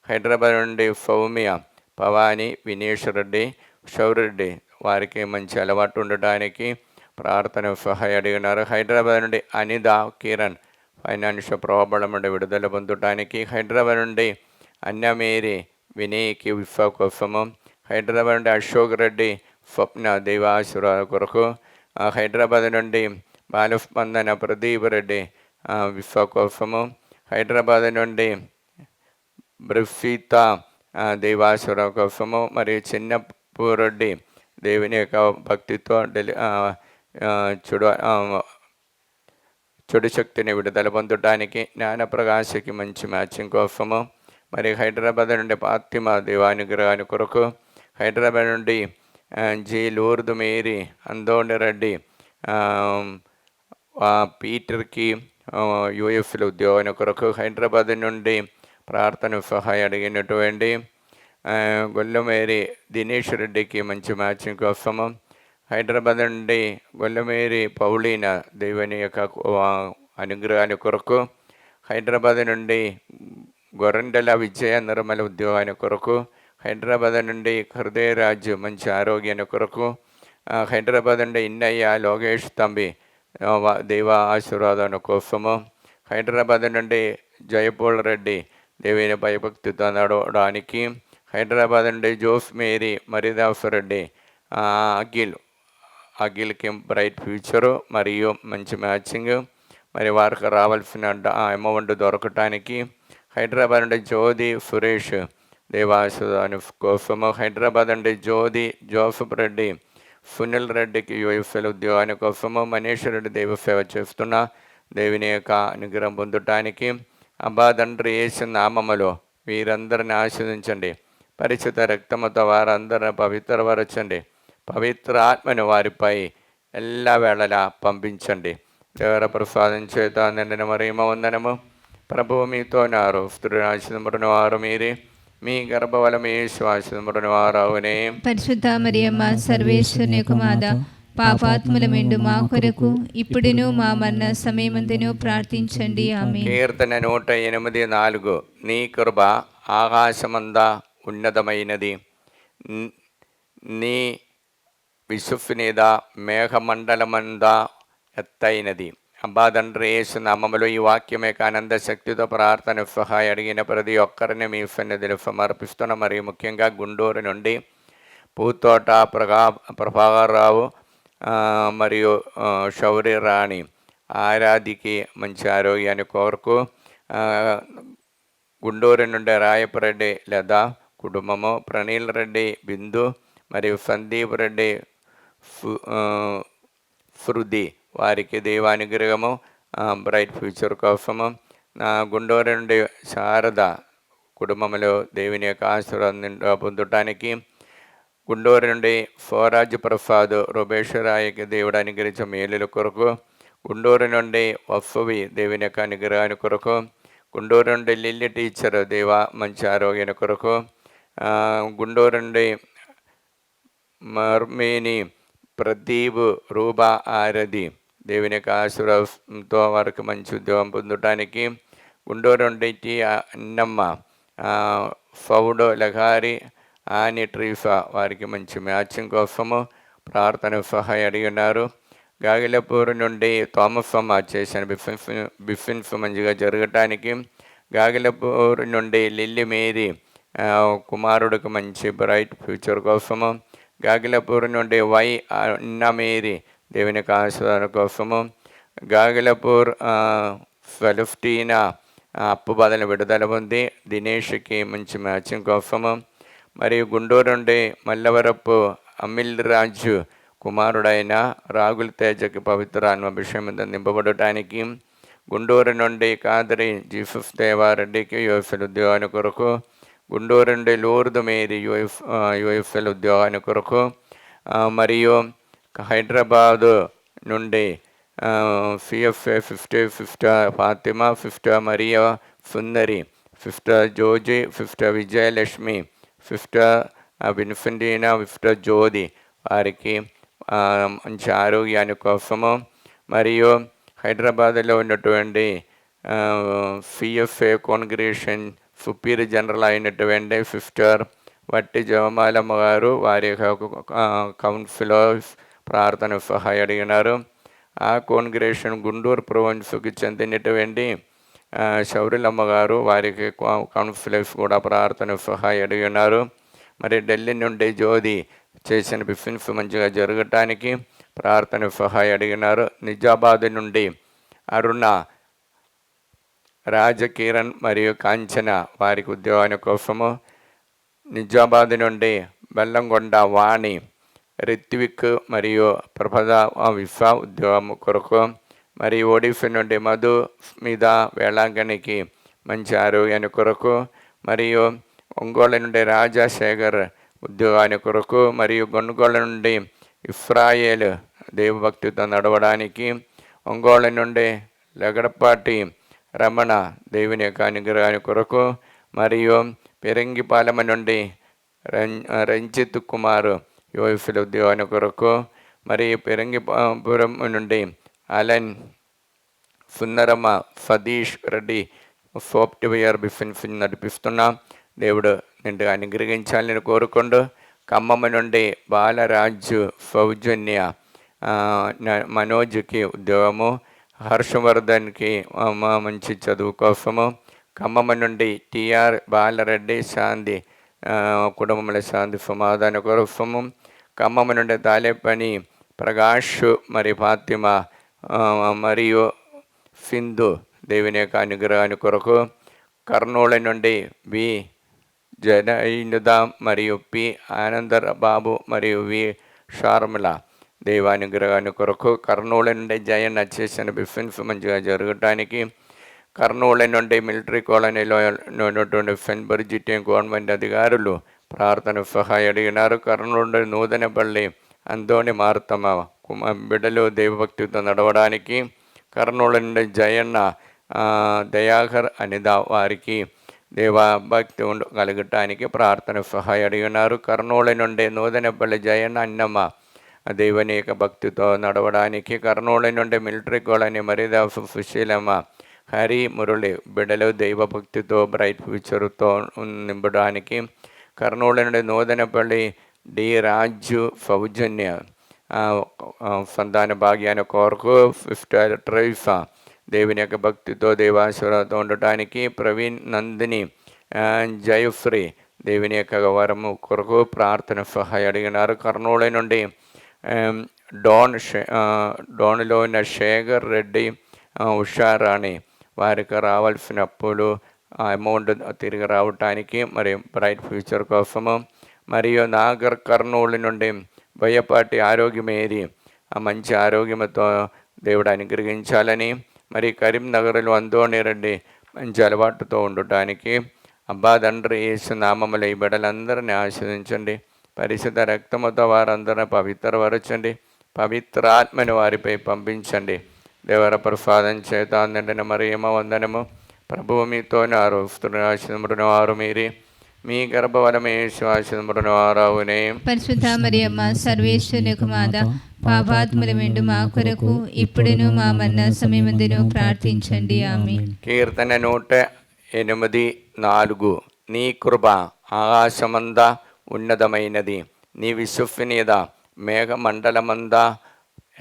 హైదరాబాద్ నుండి సౌమ్య భవాని వినేష్ రెడ్డి షౌరెడ్డి వారికి మంచి అలవాటు ఉండటానికి ప్రార్థన సహాయం అడిగినారు. హైదరాబాద్ నుండి అనిత కిరణ్ ఫైనాన్షియల్ ప్రాబ్లం నుండి విడుదల పొందటానికి. హైదరాబాద్ నుండి అన్నమేరి వినయ్కి విఫా కోసము. హైదరాబాద్ నుండి అశోక్ రెడ్డి స్వప్న దైవాశీర్వాద కొరకు. హైదరాబాద్ నుండి బాలస్పందన ప్రదీప్ రెడ్డి విఫా కోసము. హైదరాబాద్ నుండి బ్రఫీత దైవాశీర్వాద కోసము. మరియు చిన్నపూరెడ్డి దేవుని యొక్క భక్తితో చెడు శక్తిని విడుదల పొందటానికి. జ్ఞానప్రకాశకి మంచి మ్యాచింగ్ కోసము. మరి హైదరాబాద్ నుండి ఫాతిమా దేవానుగ్రహాన్ని కొరకు. హైదరాబాద్ నుండి జి లూర్దు మేరీ అందోని రెడ్డి పీటర్కి యూఎఫ్లో ఉద్యోగాన్ని కొరకు. హైదరాబాద్ నుండి ప్రార్థన సహాయం అడిగినటువంటి గొల్లమేరి దినేష్ రెడ్డికి మంచి మ్యాచింగ్ కోసము. హైదరాబాద్ నుండి గొల్లమేరి పౌలీన దేవుని యొక్క అనుగ్రహాన్ని కొరకు. హైదరాబాద్ నుండి గొరండెల విజయ నిర్మల ఉద్యోగాన్ని కొరకు. హైదరాబాద్ నుండి హృదయరాజు మంచి ఆరోగ్యాన్ని కొరకు. హైదరాబాద్ నుండి ఇన్నయ్య లోకేష్ తంబి దైవ ఆశీర్వాదాన్ని కోసము. హైదరాబాద్ నుండి జయపూల్ రెడ్డి దేవుని భయభక్తితో నడవడానికి. హైదరాబాద్ నుండి జోస్ మేరీ మరిదాస్ రెడ్డి అఖిల్కి బ్రైట్ ఫ్యూచరు మరియు మంచి మ్యాచింగ్. మరి వారికి రావాల్సిన అమౌంట్ దొరకటానికి. హైదరాబాద్ నుండి జ్యోతి సురేష్ దేవాసుదాని కోసము. హైదరాబాద్ నుండి జ్యోతి జోసఫ్ రెడ్డి సునీల్ రెడ్డికి యూఎఫ్ఎల్ ఉద్యోగాని కోసము. మనీష్ రెడ్డి దైవ సేవ చేస్తున్న దేవుని యొక్క అనుగ్రహం పొందటానికి. అబ్బా తండ్రి యేసు నామములో వీరందరిని ఆశీర్వదించండి. పరిశుద్ధ రక్తముతో వారందరిని పవిత్రపరచండి. పవిత్ర ఆత్మను వారిపై ఎల్ల వేళలా పంపించండి. దేవర ప్రసాదం చేత నిండిన మరీమ వందనము. ప్రభువు మీతో ఉన్నారు. స్త్రీలు ఆశీర్వదింపబడిన వారు మీరే, మీ గర్భఫలము యేసు ఆశీర్వదింపబడిన వారవునే. పరిశుద్ధ మరియమ్మ సర్వేశ్వరుని యొక్క మాత, పాపాత్ములమెండు మా కొరకు ఇప్పుడును మా మరణ సమయమందును ప్రార్థించండి. ఆమేన్. కీర్తన 108:4 నీ కృప ఆకాశమందా ఉన్నతమైనది, నీ విసుఫ్నిద మేఘమండలమందా ఎత్తైనది. అబ్బా తండ్రి యేసు నామములో ఈ వాక్యమే ఆనంద శక్తితో ప్రార్థన సహాయ అడిగిన ప్రతి ఒక్కరిని మీ సన్నిధిలో సమర్పిస్తున్న. మరియు ముఖ్యంగా గుంటూరు నుండి పూతోట ప్రభాకర్రావు మరియు శౌర్య రాణి ఆరాధికి మంచి ఆరోగ్యాన్ని కోరుకు, గుంటూరు నుండి రాయపరెడ్డి లేదా కుటుంబము, ప్రణీల్ రెడ్డి బిందు మరియు సందీప్ రెడ్డి శృతి వారికి దైవానుగ్రహము, బ్రైట్ ఫ్యూచర్ కోసము, గుంటూరు నుండి శారద కుటుంబంలో దేవుని యొక్క ఆశీర్వాదం పొందటానికి, గుంటూరు నుండి ఫోరాజ్ ప్రసాద్ రూపేశ్వరాయకి దేవుడు అనుగ్రహించే మేలుల కొరకు, గుంటూరు నుండి వఫవి దేవుని యొక్క అనుగ్రహాన్ని కొరకు, గుంటూరు నుండి లిల్లీ టీచర్ దేవ మంచి ఆరోగ్యాన్ని కొరకు, గుంటూరు నుండి మర్మేని ప్రదీప్ రూబా ఆరది దేవుని యొక్క ఆశీర్వాదంతో వారికి మంచి ఉద్యోగం పొందటానికి, గుంటూరు నుండి టి అన్నమ్మ, ఫౌడో లగారి ఆని ట్రీఫా వారికి మంచి మ్యాచింగ్ కోసము ప్రార్థన సహాయం అడిగి ఉన్నారు. గాగిలపూర్ నుండి థామస్ అమ్మ చేసిన బిఫిన్స్ మంచిగా జరగటానికి, గాగిలపూర్ నుండి లిల్లీ మేరీ కుమారుడికి మంచి బ్రైట్ ఫ్యూచర్ కోసము, గాగిలపూర్ నుండి వై అన్న మేరీ దేవుని యొక్క ఆశీర్వాదం కోసము, గాగిలపూర్ ఫెలిఫ్టీనా అప్పు బదులు విడుదల పొంది దినేష్కి మంచి మ్యాచింగ్ కోసము, మరియు గుంటూరు నుండి మల్లవరపు అమిల్ రాజు కుమారుడైన రాగుల్ తేజకి పవిత్ర ఆత్మాభిషేకం నింపబడటానికి, గుంటూరు నుండి కాదరి జీసస్ దేవారెడ్డికి యూఎఫ్ఎల్ ఉద్యోగాన్ని కొరకు, గుంటూరు నుండి లూర్దు మేరీ యూఎఫ్ఎల్ ఉద్యోగాన్ని కొరకు, మరియు హైదరాబాదు నుండి సిఎఫ్ఏ 50 ఫాతిమా, 50 మరియా సుందరి, 50 జోజి, 50 విజయలక్ష్మి, 50 విన్ఫెంటీనా, 50 జ్యోతి వారికి మంచి ఆరోగ్యాన్ని కోసము, మరియు హైదరాబాద్లో ఉన్నటువంటి సిఎఫ్ఏ కాంగ్రిగేషన్ సుపీరియర్ జనరల్ అయినటువంటి 50 వట్టి జవమాలమ్మ గారు వారి కౌన్సిలర్స్ ప్రార్థన సహాయం అడిగినారు. ఆ కాంగ్రిగేషన్ గుంటూరు ప్రొవిన్స్కి చెందినటువంటి శౌర్యలమ్మ గారు వారికి కౌన్సిలర్స్ కూడా ప్రార్థన సహాయం అడిగినారు. మరి ఢిల్లీ నుండి జ్యోతి చేసిన బిఫిన్స్ మంచిగా జరగటానికి ప్రార్థన సహాయం అడిగినారు. నిజామాబాద్ నుండి అరుణ, రాజకిరణ్ మరియు కాంచన వారికి ఉద్యోగాల కోసము, నిజామాబాద్ నుండి బెల్లంకొండ వాణి, రిత్విక్ మరియు ప్రపద విశ్వ ఉద్యోగం కొరకు, మరియు ఒడిఫా నుండి మధు స్మిత వేళాంగనికి మంచి ఆరోగ్యాన్ని కొరకు, మరియు ఒంగోలు నుండి రాజశేఖర్ ఉద్యోగాన్ని కొరకు, మరియు గొనుగోలు నుండి ఇస్రాయేల్ దేవభక్తితో నడవడానికి, ఒంగోలు నుండి లగడపాటి రమణ దేవుని యొక్క అనుగ్రహాన్ని కొరకు, మరియు పెరంగిపాలెం నుండి రంజిత్ కుమార్ యూఎఫ్ఎల్ ఉద్యోగాన్ని కొరకు, మరియు పెరంగిపురం నుండి Alan Sundaramma Satish Reddy software business నడిపిస్తున్నా దేవుడు నిండు అనుగ్రహించాలని కోరుకుంటూ, ఖమ్మం నుండి బాలరాజు, సౌజన్య, మనోజ్కి ఉద్యోగము, హర్షవర్ధన్కి మంచి చదువు కోసము, ఖమ్మం నుండి టిఆర్ బాలరెడ్డి శాంతి కుటుంబంలో శాంతి సమాధాన కోసము, ఖమ్మం నుండి తాలేపని ప్రకాష్ మరియు ఫాతిమా మరియు సింధు దేవుని యొక్క అనుగ్రహాన్ని కొరకు, కర్నూలు నుండి వి జనైనుద మరియు పి ఆనందర్ బాబు మరియు వి షార్మిల దైవానుగ్రహాన్ని కొరకు, కర్నూలు నుండి జయన్ చేసిన బిజినెస్ మంచిగా జరగటానికి, కర్నూలు నుండి మిలిటరీ కాలనీలో ఉన్నటువంటి ఫెన్బర్జిటియం గవర్నమెంట్ అధికారులు ప్రార్థన సహాయం అడిగినారు. కర్నూలు నుండి నూతనపల్లి అంతోని మార్తమ్మ బిడ్డలు దైవభక్తితో నడవడానికి, కర్నూలు నుండి జయన్న దయాకర్ అనిద వారికి దేవభక్తి కలగటానికి ప్రార్థన సహాయం అడిగినారు. కర్నూలు నుండి నూతనపల్లి జయన్న అన్నమ్మ దేవుని యొక్క భక్తితో నడవడానికి, కర్నూలు నుండి మిలిటరీ కాలనీ మరిదా సుశీలమ్మ హరి మురళి బిడ్డలు దైవభక్తితో బ్రైట్ ఫ్యూచర్తో నింపడానికి, కర్నూలు నుండి నూతనపల్లి డి రాజు సౌజన్య సంతాన భాగ్యాన్ని కొరకు ఫిఫ్త్ ట్రైఫా దేవుని యొక్క భక్తితో దేవాశ్వరతో ఉండటానికి, ప్రవీణ్ నందిని జయశ్రీ దేవుని యొక్క వరము కొరకు ప్రార్థన సహాయం అడిగినారు. కర్నూలు నుండి డోన్లో ఉన్న శేఖర్ రెడ్డి ఉషారాణి వారికి రావాల్సిన అప్పులు అమౌంట్ తిరిగి రావటానికి మరి బ్రైట్ ఫ్యూచర్ కోసము, మరియు నాగర్ కర్నూలు నుండి బోయపాటి ఆరోగ్యమేరి మంచి ఆరోగ్యంతో దేవుడు అనుగ్రహించాలని, మరి కరీంనగర్లో అందోని రెడ్డి మంచి అలవాటుతో ఉండటానికి, అబ్బా తండ్రి యేసు నామములో ఈ బిడ్డలందరినీ ఆశీర్వదించండి. పరిశుద్ధ రక్తముతో వారందరినీ పవిత్రపరచండి. పవిత్రాత్మని వారిపై పంపించండి. దేవర ప్రసాదం చేత నిండిన మరియమ్మ వందనము. ప్రభువు మీతోనే ఆరోగ్యమును వారు మీరి మీ గర్భవరమే శ్వాసమును వారావునే. పరిశుద్ధ మరియమ్మ సర్వేశ్వరునికి మాత, పాపాత్ములమెండు మా కొరకు ఇప్పుడును మా మరణ సమయమందును ప్రార్థించండి. ఆమేన్. కీర్తన 108:4 నీ కృప ఆకాశమంద ఉన్నతమైనది, నీ విశ్వసనీయత మేఘమండలమంద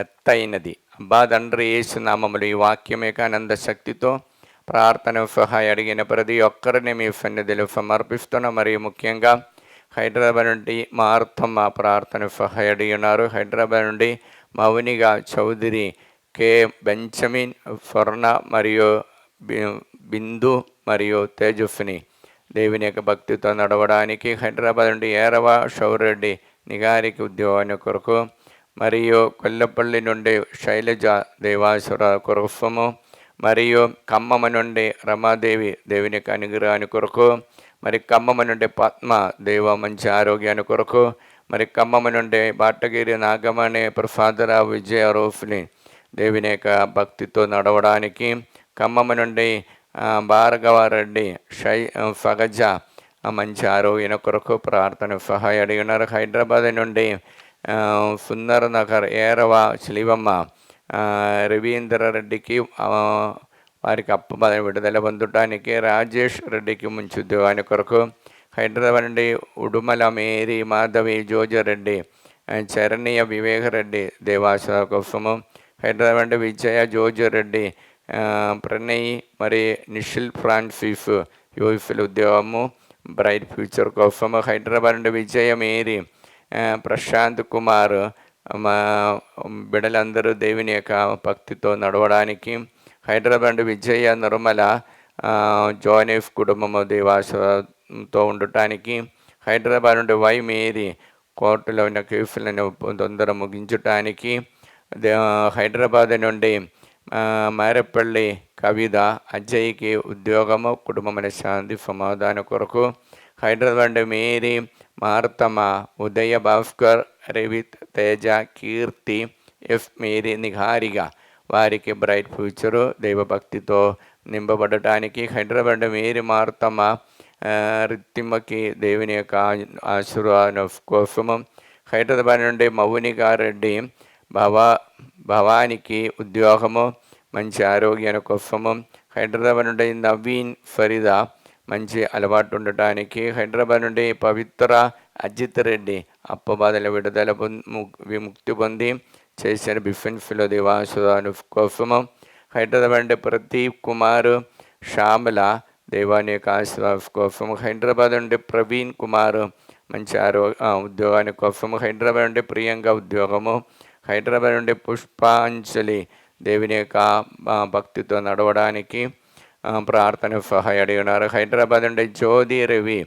ఎత్తైనది. అబ్బా తండ్రి యేసు నామములు ఈ వాక్యమేక ఆనంద శక్తితో ప్రార్థన సహాయం అడిగిన ప్రతి ఒక్కరిని మీ సన్నిధిలో సమర్పిస్తున్న, మరియు ముఖ్యంగా హైదరాబాద్ నుండి మార్తమ్మ ప్రార్థన సహాయం అడిగినారు. హైదరాబాద్ నుండి మౌనిగా చౌదరి, కే బెంజమిన్, స్వర్ణ మరియు బిందు మరియు తేజస్విని దేవుని యొక్క భక్తితో నడవడానికి, హైదరాబాద్ నుండి ఏరవ షౌరెడ్డి నిగారికి ఉద్యోగాన్ని కొరకు, మరియు కొల్లపల్లి నుండి శైలజ దేవాసుర కొరకము, మరియు ఖమ్మం నుండి రమాదేవి దేవుని యొక్క అనుగ్రహాన్ని కొరకు, మరి ఖమ్మం నుండి పద్మ దేవ మంచి ఆరోగ్యాన్ని కొరకు, మరి ఖమ్మం నుండి బాటగిరి నాగమణి ప్రసాదరావు విజయ రోఫ్ని దేవుని యొక్క భక్తితో నడవడానికి, ఖమ్మం నుండి భార్గవారెడ్డి సగజ మంచి ఆరోగ్యం కొరకు ప్రార్థన సహాయం అడిగినారు. హైదరాబాద్ నుండి సుందర నగర్ ఏరవ శిలివమ్మ రవీంద్రారెడ్డికి వారికి అప్పు విడుదల పొందటానికి, రాజేష్ రెడ్డికి మంచి ఉద్యోగాన్ని కొరకు, హైదరాబాద్ నుండి ఉడుమల మేరీ మాధవి జోజరెడ్డి చరణీయ వివేకరెడ్డి దేవాస కోసము, హైదరాబాద్ నుండి విజయ జోజరెడ్డి ప్రణయ్ మరి నిషిల్ ఫ్రాన్సిస్ యూఎఫ్ఎల్ ఉద్యోగము బ్రైట్ ఫ్యూచర్ కోసము, హైదరాబాద్ నుండి విజయ మేరీ ప్రశాంత్ కుమార్ బిడ్డలందరూ దేవుని యొక్క భక్తితో నడవడానికి, హైదరాబాద్ విజయ నిర్మల జోనెఫ్ కుటుంబము దేవాసతో ఉండటానికి, హైదరాబాద్ నుండి వై మేరీ కోర్టులో ఉన్న కేసులను తొందర ముగించటానికి, హైదరాబాద్ నుండి మారేపల్లి కవిత అజయ్కి ఉద్యోగము కుటుంబమైన శాంతి సమాధాన కొరకు, Hyderabad Mary Marthamma Udaya Bhaskar Ravith Teja Keerthi F Mary Niharika వారికి బ్రైట్ ఫ్యూచరు దైవభక్తితో నింపబడటానికి, హైదరాబాద్ మేరీ మార్తమ్మ రిత్తిమ్మకి దేవుని యొక్క ఆశీర్వాదం కోసము, హైదరాబాద్ నుండి మౌనికారెడ్డి భవానికి ఉద్యోగము మంచి ఆరోగ్యాన్ని కోసము, హైదరాబాద్ నుండి నవీన్ ఫరీదా మంచి అలవాటు ఉండటానికి, హైదరాబాద్ నుండి పవిత్ర అజిత్ రెడ్డి అప్పబాధల విడుదల విముక్తి పొంది చేసిన బిఫెన్స్లో దేవాసుదాను కోసము, హైదరాబాద్ నుండి ప్రదీప్ కుమార్ శ్యామల దేవాని యొక్క ఆశీర్వాద కోసము, హైదరాబాద్ నుండి ప్రవీణ్ కుమార్ మంచి ఉద్యోగాని కోసము, హైదరాబాద్ నుండి ప్రియాంక ఉద్యోగము, హైదరాబాద్ నుండి పుష్పాంజలి దేవుని యొక్క భక్తితో నడవడానికి ప్రార్థన సహాయం అడిగినారు. హైదరాబాద్ నుండి జ్యోతి రవి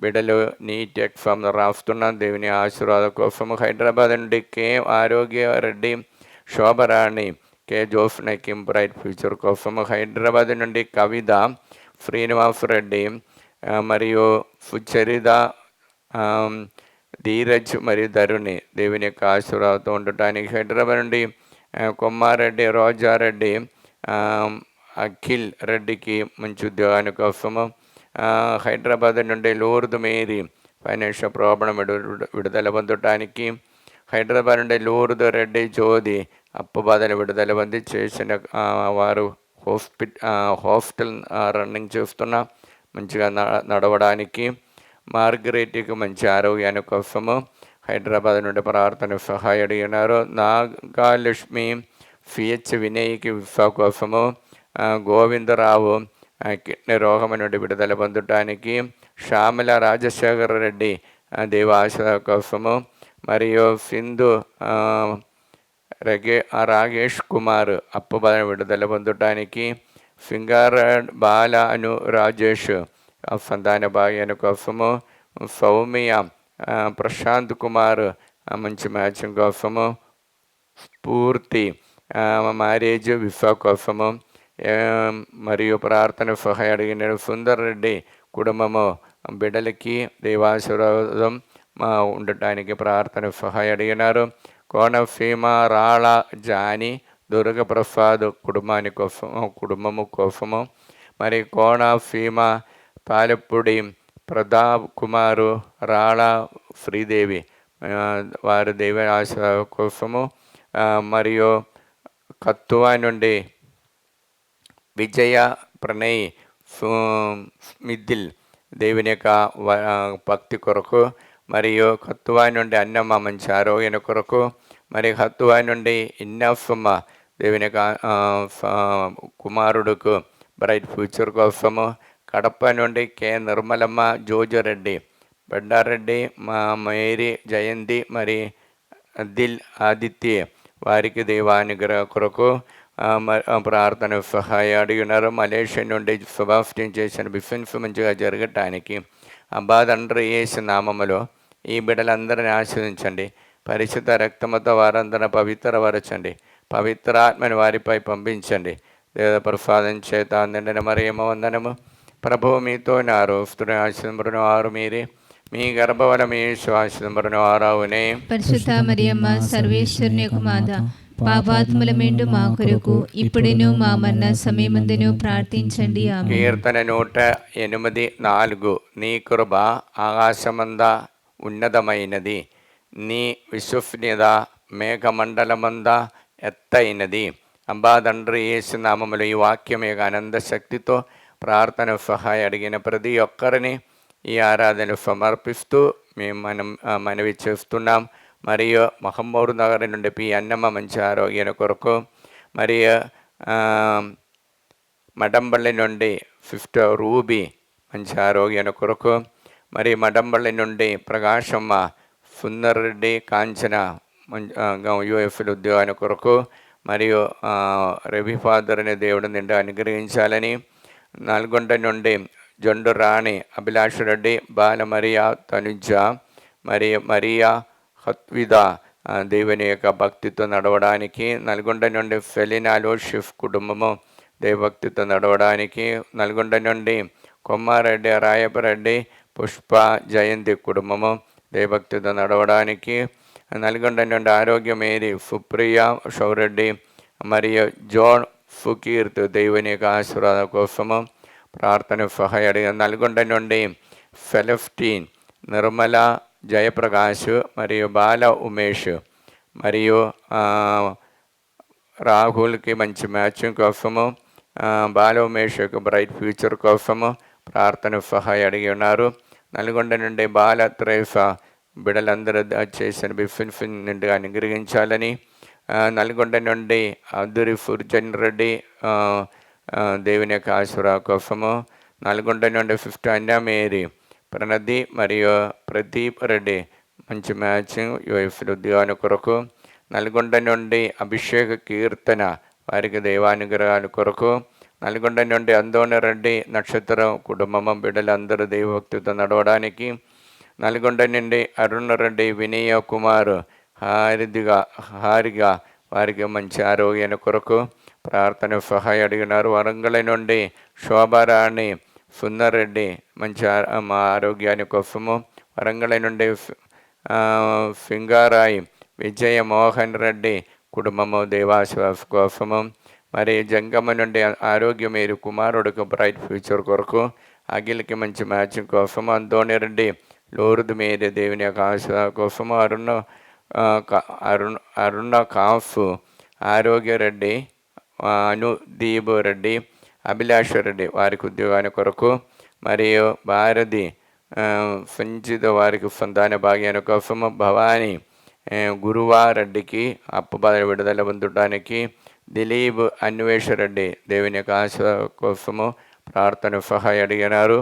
బిడ్డలు నీట్ ఎగ్జామ్ రాస్తున్న దేవుని ఆశీర్వాద కోసము, హైదరాబాద్ నుండి కే ఆరోగ్య రెడ్డి శోభరాణి కే జోఫ్నకి బ్రైట్ ఫ్యూచర్ కోసం, హైదరాబాద్ నుండి కవిత, శ్రీనివాస్ రెడ్డి మరియు సుచరిత, ధీరజ్ మరియు ధరుణి దేవుని యొక్క ఆశీర్వాదంతో ఉండటానికి, హైదరాబాద్ నుండి కొమ్మారెడ్డి, రోజారెడ్డి, అఖిల్ రెడ్డికి మంచి ఉద్యోగాని కోసము, హైదరాబాద్ నుండి లూర్దు మేరీ ఫైనాన్షియల్ ప్రాబ్లం విడుదల పొందటానికి, హైదరాబాద్ నుండి లూర్దు రెడ్డి జ్యోతి అప్పు బాధలు విడుదల పొంది చేసిన వారు హాస్పిటల్ రన్నింగ్ చేస్తున్న మంచిగా నడవడానికి, మార్గరెట్కి మంచి ఆరోగ్యాన్ని కోసము హైదరాబాద్ నుండి ప్రార్థన సహాయం అడిగినారు. నాగాలక్ష్మి సిహెచ్ వినయ్కి విఫా కోసము, గోవిందరావు కిడ్నీ రోగం నుండి విడుదల పొందటానికి, శ్యామల రాజశేఖర రెడ్డి దేవాశ కోసము, మరియు సింధు రాగేష్ కుమార్ అప్పు విడుదల పొందటానికి, సింగార బాల అను రాజేష్ సంతాన భాగ్యాన్ని కోసము, సౌమ్య ప్రశాంత్ కుమార్ మంచి మ్యాచింగ్ కోసము, స్ఫూర్తి మ్యారేజ్ విఫా కోసము మరియు ప్రార్థన సహాయం అడిగిన సుందర్ రెడ్డి కుటుంబము బిడ్డలకి దేవాశీర్వాదం ఉండటానికి ప్రార్థన సహాయం అడిగినారు. కోనసీమ రాళ జాని దుర్గప్రసాద్ కుటుంబము కోసము, మరి కోనసీమ పాలెపూడి ప్రతాప్ కుమారు, రాళ శ్రీదేవి వారి దైవ ఆశ కోసము, మరియు కత్తువా నుండి విజయ ప్రణయ్ స్మిథిల్ దేవుని యొక్క భక్తి కొరకు, మరియు కత్తువా నుండి అన్నమ్మ మంచి ఆరోగ్యం కొరకు, మరి కత్తువా నుండి ఇన్నఫమ్మ దేవుని యొక్క కుమారుడుకు బ్రైట్ ఫ్యూచర్ కోసము, కడప నుండి కె నిర్మలమ్మ, జోజరెడ్డి, బండారెడ్డి, మేరీ జయంతి, మరి దిల్ ఆదిత్య వారికి దేవానుగ్రహ కొరకు ప్రార్థన సహాయం అడిగినారు. మలేషియా నుండి శుభాఫ్యం చేసిన బిఫెన్స్ మంచిగా జరగటానికి అబ్బా తండ్రి యేసు నామములో ఈ బిడ్డలందరినీ ఆశీర్వదించండి. పరిశుద్ధ రక్తముతో వారందరూ పవిత్రపరచండి. పవిత్రాత్మని వారిపై పంపించండి. దేవ ప్రసాదం చేత నిండిన మరియమ్మ వందనము. ప్రభువు మీతో నారు స్తుని ఆశీర్వదింపబడిన వారు మీరే, మీ గర్భఫలము మీ యేసు ఆశీర్వదింపబడిన వారవునే. పరిశుద్ధ మరియమ్మ సర్వేశ్వరుని యొక్క మాత, పాపాత్ములమేండు మా కొరకు ఇప్పుడును మా మరణ సమయమందును ప్రార్థించండి. ఆమేన్. కీర్తన 108:4 నీ కృప ఆకాశమంద ఉన్నతమైనది, నీ విశ్వసనీయత మేఘమండలమంద ఎత్తైనది. అబ్బా తండ్రి యేసు నామములో ఈ వాక్యం యొక్క ఆనంద శక్తితో ప్రార్థన సహాయం అడిగిన ప్రతి ఒక్కరిని ఈ ఆరాధన సమర్పిస్తూ మనం మనవి చేస్తున్నాం. మరియు మహమ్మూరు నగర్ నుండి పి అన్నమ్మ మంచి ఆరోగ్యం కొరకు, మరియు మడంపల్లి నుండి 50 రూబీ మంచి ఆరోగ్యం కొరకు, మరి మడంపల్లి నుండి ప్రకాశమ్మ, సుందర్ రెడ్డి, కాంచన యూఎఫ్ఎల్ ఉద్యోగాన్ని కొరకు, మరియు రవి ఫాదర్ని దేవుడు నిండా అనుగ్రహించాలని, నల్గొండ నుండి జొండు రాణి, అభిలాష్ రెడ్డి, బాల మరియా, తనుజ, మరియు మరియా హత్విద దేవుని యొక్క భక్తితో నడవడానికి, నల్గొండ నుండి ఫెలినాలో షిఫ్ కుటుంబము దేవభక్తితో నడవడానికి, నల్గొండ నుండి కొమ్మారెడ్డి, రాయపరెడ్డి, పుష్ప జయంతి కుటుంబము దేవభక్తితో నడవడానికి, నల్గొండ నుండి ఆరోగ్య మేరీ, సుప్రియ, షౌరెడ్డి, మరియు జోన్ ఫుకీర్త్ దేవుని యొక్క ఆశీర్వాదం కోసము ప్రార్థన సహాయం అడిగారు. నల్గొండ నుండి ఫెలెఫ్టీన్, నిర్మల, జయప్రకాష్, మరియు బాల ఉమేష్, మరియు రాహుల్కి మంచి మ్యాచింగ్ కోసము, బాల ఉమేష్ యొక్క బ్రైట్ ఫ్యూచర్ కోసము ప్రార్థన సహాయం అడిగి ఉన్నారు. నల్గొండ నుండి బాల త్రేసా బిడ్డలందరూ చేసిన బిఫిన్ నిండుగా అనుగ్రహించాలని, నల్గొండ నుండి అద్దూరి ఫుర్జన్ రెడ్డి దేవుని యొక్క ఆశీర్వాదం కోసము, నల్గొండ నుండి 50 అన్నా మేరీ, ప్రణతి, మరియు ప్రదీప్ రెడ్డి మంచి మ్యాచింగ్ యూఎఫ్ఎల్ ఉద్యోగాల కొరకు, నల్గొండ నుండి అభిషేక కీర్తన వారికి దైవానుగ్రహాల కొరకు, నల్గొండ నుండి అందోని రెడ్డి నక్షత్రం కుటుంబం బిడ్డలందరూ దైవభక్తితో నడవడానికి, నల్గొండ నుండి అరుణ్ రెడ్డి, వినయ కుమార్, హారిగా వారికి మంచి ఆరోగ్యాన్ని కొరకు ప్రార్థన సహాయం అడిగినారు. వరంగల్ నుండి శోభారాణి సుందర్రెడ్డి మంచి మా ఆరోగ్యాన్ని కోసము. వరంగల్ నుండి సింగారాయి విజయ మోహన్ రెడ్డి కుటుంబము దేవాశ్వాస కోసము. మరి జంగమ్మ నుండి ఆరోగ్యం మీరు కుమారుడికి బ్రైట్ ఫ్యూచర్ కొరకు. అఖిల్కి మంచి మ్యాచింగ్ కోసము. అంతోని రెడ్డి లోరుదు మీరే దేవుని యొక్క ఆశ కోసము. అరుణ కాఫ్ ఆరోగ్య రెడ్డి అనుదీప్ రెడ్డి అభిలాష రెడ్డి వారికి ఉద్యోగాన్ని కొరకు. మరియు భారతి సంచిత వారికి సంతాన భాగ్యాన్ని కోసము. భవానీ గురువారెడ్డికి అప్పు విడుదల పొందడానికి. దిలీప్ అన్వేషరెడ్డి దేవుని యొక్క ఆశ కోసము ప్రార్థన సహాయం అడిగినారు.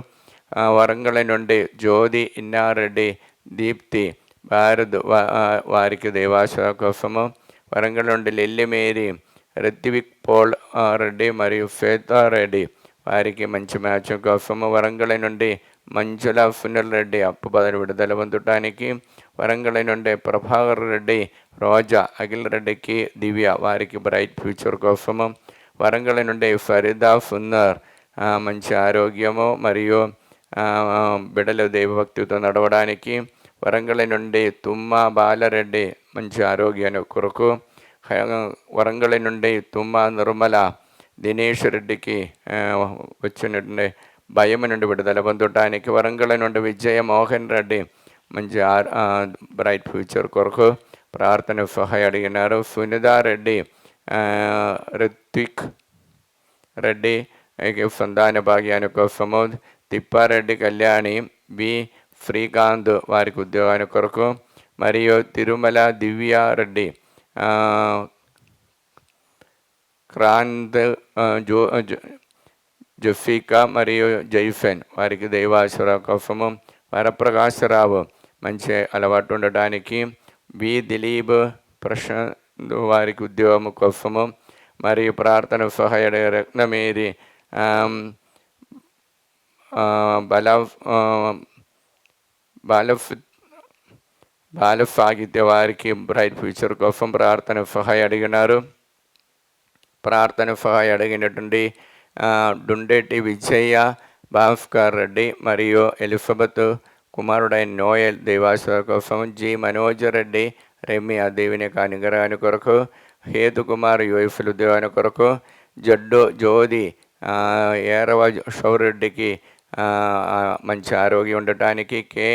వరంగల్ నుండి జ్యోతి ఇన్నారెడ్డి దీప్తి భారత్ వారికి దేవాశ కోసము. వరంగల్ నుండి లిల్లిమేరి రిత్విక్ పోల్ రెడ్డి మరియు శ్వేతారెడ్డి వారికి మంచి మ్యాచ్ కోసము. వరంగల్ నుండి మంజుల సునీల్ రెడ్డి అప్పు విడుదల పొందడానికి. వరంగల్ నుండి ప్రభాకర్ రెడ్డి రోజా అఖిల్ రెడ్డికి దివ్య వారికి బ్రైట్ ఫ్యూచర్ కోసము. వరంగల్ నుండి ఫరీదా సుందర్ మంచి ఆరోగ్యము మరియు బిడల దైవభక్తితో నడవడానికి. వరంగల్ నుండి తుమ్మ బాలరెడ్డి మంచి ఆరోగ్యాన్ని కొరకు. వరంగల్ నుండి తుమ్మ నిర్మల దినేష్ రెడ్డికి వచ్చినటువంటి భయం నుండి విడుదల పొందడానికి. వరంగల్ నుండి విజయ మోహన్ రెడ్డి మంచి బ్రైట్ ఫ్యూచర్ కొరకు ప్రార్థన సహాయం అడిగినారు. సునీతారెడ్డి రిత్విక్ రెడ్డి సంతాన భాగ్యాన్ని కోసము. తిప్పారెడ్డి కళ్యాణి బి శ్రీకాంత్ వారికి ఉద్యోగాన్ని కొరకు. మరియు తిరుమల దివ్యారెడ్డి క్రాంత్ జఫీకా మరియు జైఫెన్ వారికి దైవాశ్వర కోసము. వరప్రకాశరావు మంచి అలవాటు ఉండటానికి. బి దిలీప్ ప్రశాంత్ వారికి ఉద్యోగం కోసము. మరియు ప్రార్థన సహాయ రత్నమేరి బాలసాగిత్య వారికి బ్రైట్ ఫ్యూచర్ కోసం ప్రార్థన సహాయం అడిగినారు. ప్రార్థన సహాయం అడిగినటువంటి డుండేటి విజయ భాస్కర్ రెడ్డి మరియు ఎలిజబెత్ కుమారుడైన నోయల్ దేవాశ్వర కోసం. జి మనోజ్ రెడ్డి రెమ్మి దేవుని యొక్క అనుగ్రహాన్ని కొరకు. హేతు కుమార్ యూఎఫ్ఎల్ ఉద్యోగాన్ని కొరకు. జడ్డు జ్యోతి ఏరవ షౌరెడ్డికి మంచి ఆరోగ్యం ఉండటానికి. కే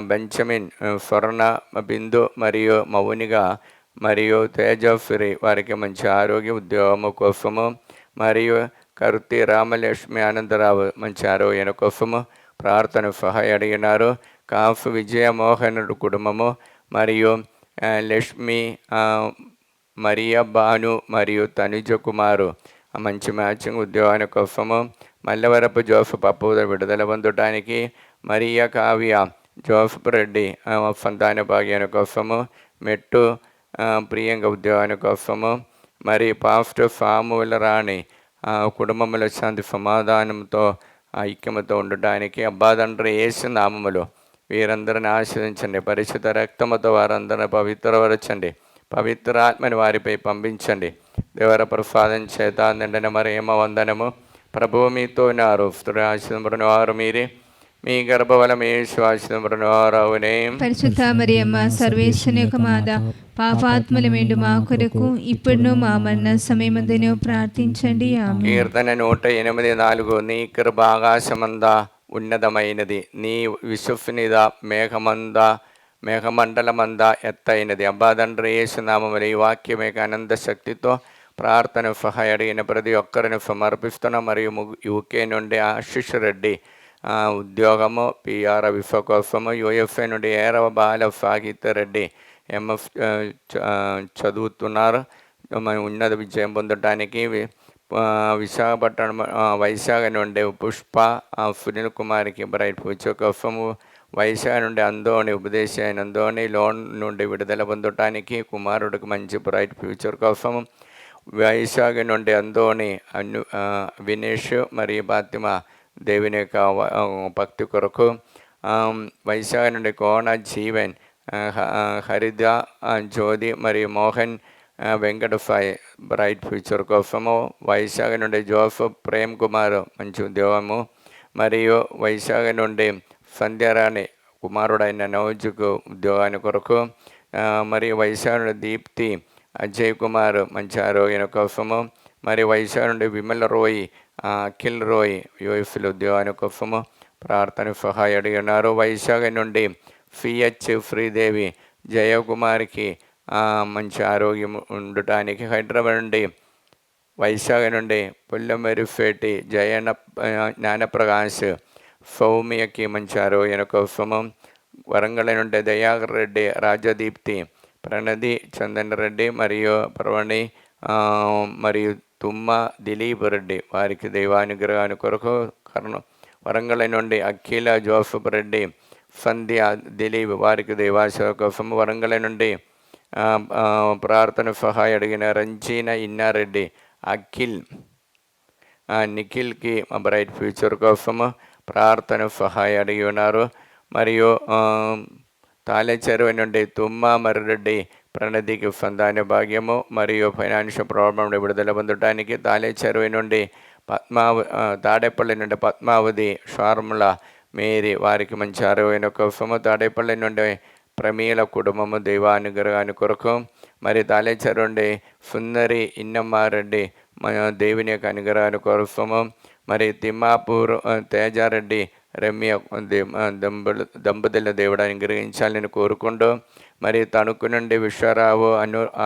బెంజమిన్ స్వర్ణ బిందు మరియు మౌనిగా మరియు తేజశ్వరి వారికి మంచి ఆరోగ్య ఉద్యోగము కోసము. మరియు కరుతి రామలక్ష్మి ఆనందరావు మంచి ఆరోగ్యం కోసము ప్రార్థన సహాయం అడిగినారు. కాఫ్ విజయమోహనుడు కుటుంబము మరియు లక్ష్మి మరియా భాను మరియు తనుజ కుమారు మంచి మ్యాచింగ్ ఉద్యోగాన్ని కోసము. మల్లవరపు జోసఫ్ అప్పు విడుదల పొందడానికి. మరియా కావ్య జోసఫ్ రెడ్డి సంతాన భాగ్యాన్ని కోసము. మెట్టు ప్రియాంక ఉద్యోగాన్ని కోసము. మరి పాస్టర్ సాముల రాణి కుటుంబంలో శాంతి సమాధానంతో ఐక్యమతో ఉండటానికి. అబ్బా తండ్రి యేసు నామములో వీరందరిని ఆశ్రయించండి. పరిశుద్ధ రక్తముతో వారందరిని పవిత్రపరచండి. పవిత్రాత్మని వారిపై పంపించండి. దేవర ప్రసాదం చేత నిండిన మరేమ వందనము. ప్రభువు మీతో ఉన్నారు. ఆశీర్వదించబడిన వారు మీరే. మీ గర్భఫలం యేసు ఆశీర్వదించబడిన వారవునే. పరిశుద్ధ మరియమ్మ సర్వేశ్వరుని యొక్క మాత, పాపాత్ముల మేండు మా కొరకు ఇప్పుడును మా మరణ సమయమందును ప్రార్థించండి. ఆమేన్. కీర్తన 108:4 నీ కృప ఆకాశమంద ఉన్నతమైనది, నీ విశ్వసనీయత మేఘమండలమంద ఎత్తైనది. అబ్బా తండ్రి యేసు నామములో ఈ వాక్యమేక అనంత శక్తితో ప్రార్థన సహాయం అడిగిన ప్రతి ఒక్కరిని సమర్పిస్తున్నాం. మరియు యూకే నుండి ఆశిష్ రెడ్డి ఉద్యోగము పిఆర్ విశ్వకోసము. యూఎఫ్ఏ నుండి ఏరవ బాల సాహిత్య రెడ్డి ఎంఎఫ్ చదువుతున్నారు. ఉన్నత విజయం పొందడానికి. విశాఖపట్నం వైశాఖ నుండి పుష్ప సునీల్ కుమార్కి బ్రైట్ ఫ్యూచర్ కోసము. వైశాఖ నుండి అందోని ఉపదేశ అయిన అందోని లోన్ నుండి విడుదల పొందటానికి. కుమారుడికి మంచి బ్రైట్ ఫ్యూచర్ కోసము. వైశాఖ నుండి అందోని వినేష్ మరియు బాతిమ దేవుని యొక్క భక్తి కొరకు. వైశాఖ నుండి కోన జీవన్ హరిద జ్యోతి మరియు మోహన్ వెంకటఫాయ్ బ్రైట్ ఫ్యూచర్ కోసము, వైశాఖ నుండి జోసఫ్ ప్రేమ్ కుమార్ మంచి ఉద్యోగము, మరియు వైశాఖ నుండి సంధ్యారాణి కుమారుడైన నవజుకు ఉద్యోగాన్ని కొరకు, మరియు వైశాఖ నుండి దీప్తి అజయ్ కుమార్ మంచి ఆరోగ్యం కోసము, మరి వైశాఖ నుండి విమల్ రోయ్ అఖిల్ రోయ్ యూఎఫ్లో ఉద్యోగాన్ని కోసము ప్రార్థన సహాయ అడిగినారు. వైశాఖ నుండి సిహెచ్ శ్రీదేవి జయకుమారికి మంచి ఆరోగ్యం ఉండటానికి, హైదరాబాద్ నుండి వైశాఖ నుండి పుల్లమెరిఫేటి జ్ఞానప్రకాష్ సౌమ్యకి మంచి ఆరోగ్యం కోసము, వరంగల్ నుండి దయాకర్ రెడ్డి రాజదీప్తి ప్రణది చందన్ రెడ్డి మరియు ప్రవణి మరియు తుమ్మ దిలీప్ రెడ్డి వారికి దైవానుగ్రహాన్ని కొరకు, వరంగల్ నుండి అఖిల జోసఫ్ రెడ్డి సంధ్య దిలీప్ వారికి దైవాశ కోసం, వరంగల్ నుండి ప్రార్థన సహాయ అడిగిన రంజీన ఇన్నారెడ్డి అఖిల్ నిఖిల్కి బ్రైట్ ఫ్యూచర్ కోసము ప్రార్థన సహాయ అడిగి ఉన్నారు. మరియు తాళేచెరువు నుండి తుమ్మ మర్రెడ్డి ప్రణతికి సంతాన భాగ్యము మరియు ఫైనాన్షియల్ ప్రాబ్లం విడుదల పొందడానికి, తాళేచెరువు నుండి తాడేపల్లి నుండి పద్మావతి షార్ముల మేరీ వారికి మంచి ఆరోగ్యం కోసము, తాడేపల్లి నుండి ప్రమీల కుటుంబము దైవానుగ్రహాన్ని కొరకు, మరి తాళేచెరువు నుండి సుందరి ఇన్నమ్మారెడ్డి దేవుని యొక్క అనుగ్రహాన్ని కోసము, మరి తిమ్మాపూర్ తేజారెడ్డి రమ్య దంపతుల దేవుడు అనుగ్రహించాలని కోరుకుంటూ, మరి తణుకు నుండి విశ్వరావు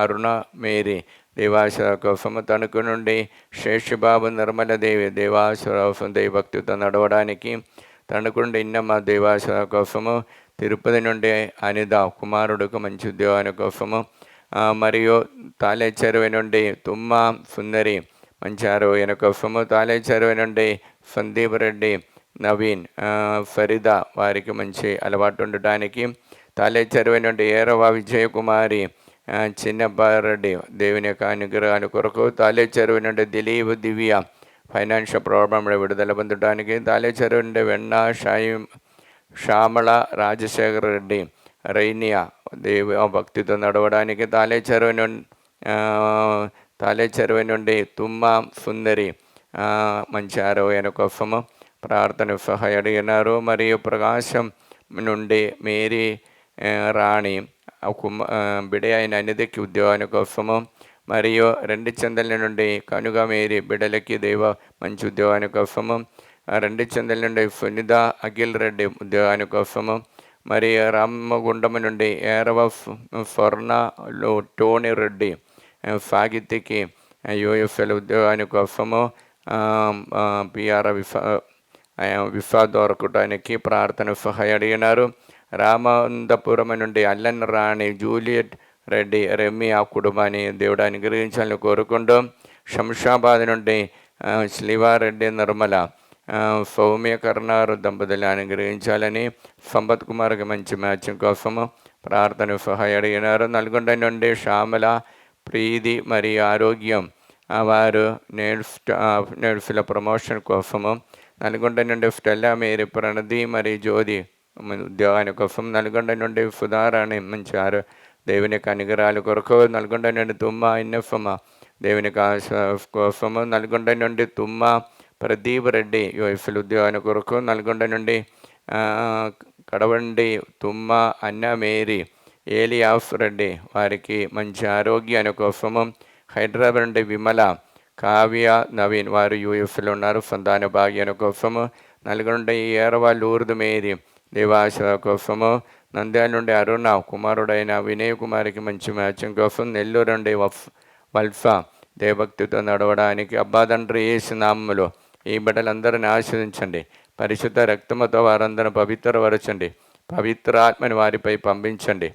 అరుణ మేరీ దేవాశ కోసము, తణుకు నుండి శేషబాబు నిర్మలదేవి దేవాశ్వరావు దైవభక్తితో నడవడానికి, తణుకు నుండి ఇన్నమ్మ దేవాశ కోసము, తిరుపతి నుండి అనిత కుమారుడుకు మంచి ఉద్యోగాని కోసము, మరియు తాళేచెరువు నుండి తుమ్మ సుందరి మంచి ఆరోగ్యం కోసము, తాళేచెరువు నుండి సందీప్ రెడ్డి నవీన్ ఫరీదా వారికి మంచి అలవాటు ఉండటానికి, తాళేచెరువు నుండి ఏరవ విజయకుమారి చిన్నబ్బారెడ్డి దేవుని యొక్క అనుగ్రహాన్ని కొరకు, తాళేచెరువు నుండి దిలీప్ దివ్య ఫైనాన్షియల్ ప్రాబ్లంలో విడుదల పొందడానికి, తాళేచెరువు నుండి వెన్న శ్యామల రాజశేఖర రెడ్డి రైనియా దేవి భక్తితో నడవడానికి, తాళేచెరువు నుండి తుమ్మ సుందరి మంచి ఆరోగ్యం కోసము ప్రార్థన సహాయ అడిగినారు. మరియు ప్రకాశం నుండి మేరీ రాణి బిడే అయిన అనితకి ఉద్యోగాని కోసము, మరియు రెండు చందల నుండి కనుగ మేరీ బిడలకి దైవ మంచి ఉద్యోగాని కోసము, రెండు చందల నుండి సునిత అఖిల్ రెడ్డి ఉద్యోగాని కోసము, మరి రామగుండం నుండి ఏరవ స్వర్ణలో టోనీ రెడ్డి సాగిత్యకి యూఎఫ్ఎల్ ఉద్యోగాని కోసము పిఆర్ విఫా దొరకటానికి ప్రార్థన సహాయ అడిగినారు. రామంతపురం నుండి అల్లన్ రాణి జూలియట్ రెడ్డి రమ్మి ఆ కుటుంబాన్ని దేవుడు అనుగ్రహించాలని కోరుకుంటూ, శంషాబాద్ నుండి శ్రీవారెడ్డి నిర్మల సౌమ్య కర్ణారు దంపతులు అనుగ్రహించాలని, సంపత్ కుమార్కి మంచి మ్యాచింగ్ కోసము ప్రార్థన సహాయ అడిగినారు. నల్గొండ నుండి శ్యామల ప్రీతి మరియు ఆరోగ్యం వారు నేర్చుల ప్రమోషన్ కోసము, నల్గొండ నుండి స్టెల్లా మేరీ ప్రణతి మరియు జ్యోతి ఉద్యోగాని కోసం, నల్గొండ నుండి సుధారాణి మంచి దేవుని యొక్క అనుగ్రహాల కొరకు, నల్గొండ నుండి తుమ్మ ఇన్నఫమ్మ దేవుని కోసము, నల్గొండ నుండి తుమ్మ ప్రదీప్ రెడ్డి యూఎఫ్ఎల్ ఉద్యోగాని కొరకు, నల్గొండ నుండి కడవండి తుమ్మ అన్న మేరీ ఏలియాఫ్ రెడ్డి వారికి మంచి ఆరోగ్యాని కోసము, హైదరాబాద్ నుండి విమల కావ్య నవీన్ వారు యూఎఫ్లో ఉన్నారు సంతాన భాగ్యాని కోసము, నల్గొండ ఏరవ లూర్దు మేరీ దేవాశ కోసము, నంద్యాల నుండి అరుణ కుమారుడైన వినయ్ కుమార్కి మంచి మ్యాచింగ్ కోసం, నెల్లూరు నుండి వల్ఫా దేవభక్తితో నడవడానికి, అబ్బా తండ్రి యేసు నామములో ఈ బిడ్డలందరిని ఆశీర్వదించండి, పరిశుద్ధ రక్తముతో వారందరూ పవిత్రపరచండి, పవిత్ర ఆత్మని వారిపై పంపించండి.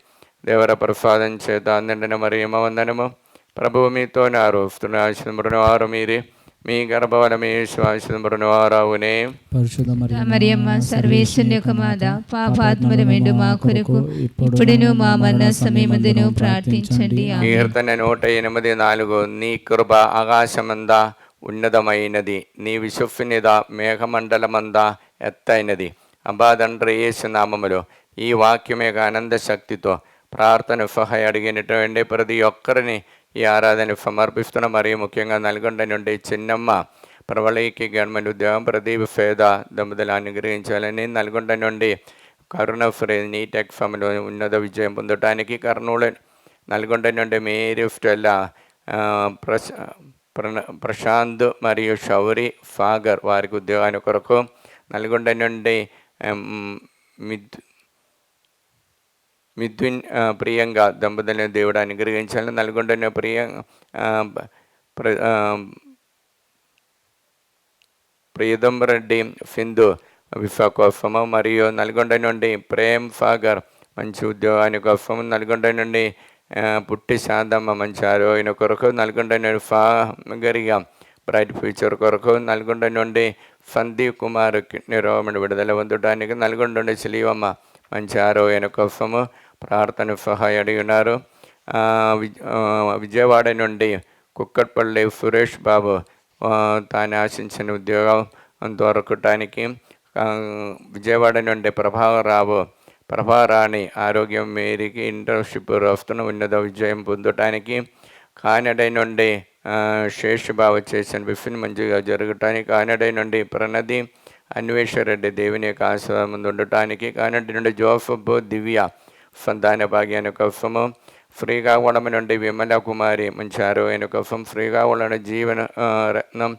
దేవర ప్రసాదం చేత నిండిన మరియమ్మ వందనము, ప్రభువు మీతో ఆశీర్వదింపబడినవారు మీరే, మీ గర్భఫలము యేసు ఆశీర్వదింపబడినవారవునే. మరియమ్మ సర్వేశ్వరుని యొక్క మాత, పాపాత్ములమైండు మా కొరకు ఇప్పుడును మా మరణ సమయమందును ప్రార్థించండి. కీర్తన 108:4 నీ కృప ఆకాశమందా ఉన్నతమైనది, నీ విశుఫ్నిద మేఘమండలమందా ఎత్తైనది. అబ్బా తండ్రి యేసు నామములో ఈ వాక్యం యొక్క ఆనంద శక్తితో ప్రార్థన సహాయ అడిగినటువంటి ప్రతి ఒక్కరిని ఈ ఆరాధన సమర్పిస్తున్న. మరియు ముఖ్యంగా నల్గొండ నుండి చిన్నమ్మ ప్రవళికి గవర్నమెంట్ ఉద్యోగం, ప్రదీప్ ఫేద దంపతులు అనుగ్రహించాలని. నల్గొండ నుండి కరుణ ఫ్రీ నీట్ ఎగ్జామ్లో ఉన్నత విజయం పొందటానికి. కర్నూలు నల్గొండ నుండి మేరీ స్టెల్లా, ప్రశాంత్ మరియు శౌరి ఫాగర్ వారికి ఉద్యోగాన్ని కొరకు. నల్గొండ నుండి మిథున్ ప్రియంగా దంపతులను దేవుడు అనుగ్రహించాలని. నల్గొండ ప్రియదం రెడ్డి సింధు విఫా కోసము. మరియు నల్గొండ నుండి ప్రేమ్ ఫాగర్ మంచి ఉద్యోగాన్ని కోసము. నల్గొండ నుండి పుట్టి శాంతమ్మ మంచి ఆరోగ్యం కొరకు. నల్గొండ నుండి ఫాగరిగా బ్రైట్ ఫ్యూచర్ కొరకు. నల్గొండ నుండి సందీప్ కుమార్ కిడ్నీ రోగం విడుదల పొందడానికి. నల్గొండ నుండి సిలివమ్మ మంచి ఆరోగ్యం కోసము ప్రార్థన సహాయం అడిగి ఉన్నారు. విజయవాడ నుండి కుక్కట్పల్లి సురేష్ బాబు తాను ఆశించిన ఉద్యోగం దొరకటానికి. విజయవాడ నుండి ప్రభారాణి ఆరోగ్యం మేరికి ఇంటర్న్షిప్ రాస్తున్న ఉన్నత విజయం పొందటానికి. కానడ నుండి శేషబాబు చేసిన విఫిన్ మంచిగా జరగటానికి. కానడ నుండి ప్రణది అన్వేషరెడ్డి దేవుని యొక్క ఆశీర్వాదం ఉండటానికి. కానడ నుండి జోసఫ్ దివ్య సంతాన భాగ్యాన్ని కోసము. శ్రీకాకుళం నుండి విమల కుమారి మంచి ఆరోగ్యాన్ని కోసం. శ్రీకాకుళం జీవన రత్నం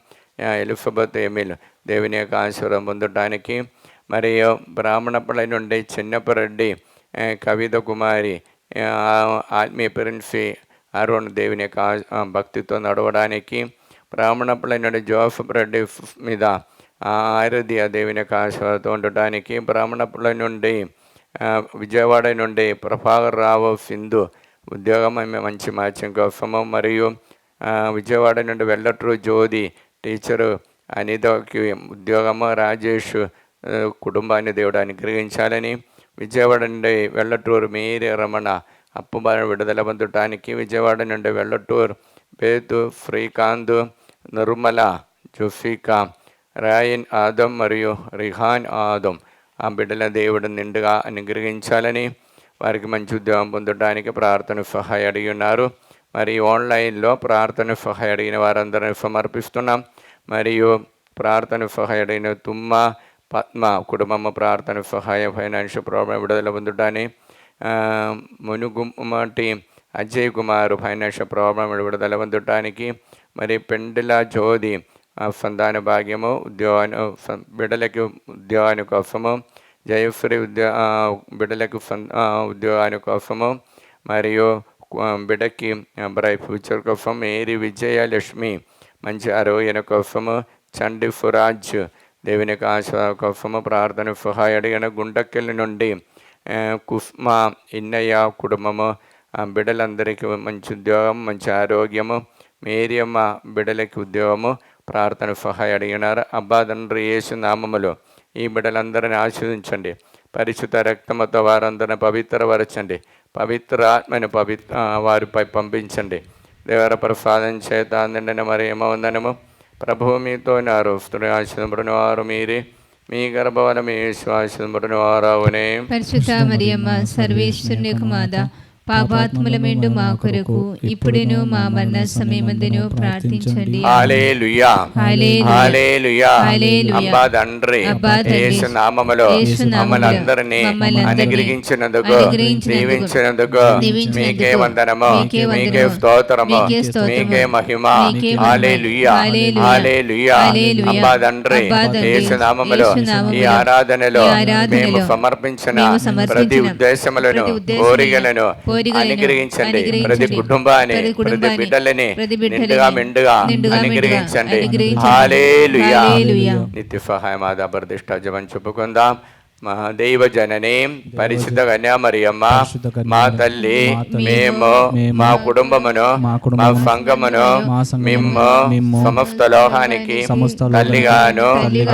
ఎలిజబెత్ ఎమిల్ దేవుని యొక్క ఆశీర్వాదం పొందటానికి. మరియు బ్రాహ్మణపల్లి నుండి చిన్నపరెడ్డి కవిత కుమారి ఆత్మీయ ప్రిన్సి అరుణ్ దేవుని యొక్క భక్తితో నడవడానికి. బ్రాహ్మణపల్లి నుండి జోసఫ్ రెడ్డి మీద ఆయుర్వేద దేవుని యొక్క ఆశీర్వాదంతో ఉండటానికి. బ్రాహ్మణపల్లి నుండి విజయవాడ నుండి ప్రభాకర్ రావు సింధు ఉద్యోగం మంచి మ్యాచింగ్ కోసము. మరియు విజయవాడ నుండి వెల్లట్రు జ్యోతి టీచరు అనితకి ఉద్యోగము. రాజేష్ కుటుంబాన్ని దేవుడు అనుగ్రహించాలని. విజయవాడ నుండి వెల్లటూరు మేరీ రమణ అప్పుబార విడుదల పొందటానికి. విజయవాడ నుండి వెల్లటూరు బేతు శ్రీకాంత్ నిర్మల జుఫికా రాయన్ ఆదం మరియు రిహాన్ ఆదం ఆ బిడ్డల దేవుడు నిండుగా అనుగ్రహించాలని. వారికి మంచి ఉద్యోగం పొందడానికి ప్రార్థన సహాయం అడిగి ఉన్నారు. మరియు ఆన్లైన్లో ప్రార్థన సహాయం అడిగిన వారందరినీ సమర్పిస్తున్నాం. మరియు ప్రార్థన సహాయం అడిగిన తుమ్మ పద్మ కుటుంబము ప్రార్థన సహాయం ఫైనాన్షియల్ ప్రాబ్లం విడుదల పొందడానికి. మునుగుమ్మటి అజయ్ కుమార్ ఫైనాన్షియల్ ప్రాబ్లం విడుదల పొందడానికి. మరి పెండిల జ్యోతి సంతాన భాగ్యము బిడ్డలకి ఉద్యోగాని కోసము. జయశ్రీ బిడ్డలకు ఉద్యోగాని కోసము. మరియు బిడ్డకి బ్రైట్ ఫ్యూచర్ కోసం. మేరీ విజయలక్ష్మి మంచి ఆరోగ్యం కోసము. చండి ఫురాజ్ దేవుని యొక్క ఆశీర్వాదం కోసము ప్రార్థన సహాయం అడిగిన. గుండెకెళ్ళి నుండి కుస్మా ఇన్నయ్య కుటుంబము బిడ్డలందరికీ మంచి ఉద్యోగం మంచి ఆరోగ్యము. మేరియమ్మ బిడ్డలకి ఉద్యోగము ప్రార్థన సహాయం అడిగినారు. అబ్బా తండ్రి యేసు నామములో ఈ బిడ్డలందరినీ ఆశీర్వదించండి. పరిశుద్ధ రక్తముతో వారందరిని పవిత్రపరచండి. పవిత్ర ఆత్మని వారిపై పంపించండి. దేవర ప్రసాదం చేత నిండిన మరి ఏమవుందనము ప్రభువు మీతో నారు స్త్రీ ఆశీర్వదింపబడిన వారు మీరే. మీ గర్భవరం యేసు ఆశీర్వదింపబడిన వారవునే. పరిశుద్ధ మరియమ్మ సర్వేశ్వరుని యొక్క మాత పాపాత్ములమేండు మా కొరకు ఇప్పుడును మా మరణ సమయమందును ప్రార్థించండి. హల్లెలూయా హల్లెలూయా. అబ్బా తండ్రి యేసు నామములో మమ్మల్ని అందరినీ అనుగ్రహించినందుకు దీవించినందుకు మీకే వందనము, మీకే స్తోత్రము, మీకే మహిమ. హల్లెలూయా హల్లెలూయా. అబ్బా తండ్రి యేసు నామములో ఈ ఆరాధనలో మేము సమర్పించిన ప్రతి ఉద్దేశములను కోరికలను అనుగ్రహించండి. ప్రతి కుటుంబాన్ని ప్రతి బిడ్డలని నిండుగా మెండుగా అనుగ్రహించండి. హల్లెలూయా. నిత్య సహాయం ఆదా ప్రతిష్ట జపం చెప్పుకుందాం. మహాదైవ జనని పరిశుద్ధ కన్యామరియమ్మ మా తల్లి, మేము మా కుటుంబమును మా సంఘమును మిమ్ము సమస్త లోకానికి తల్లిగాను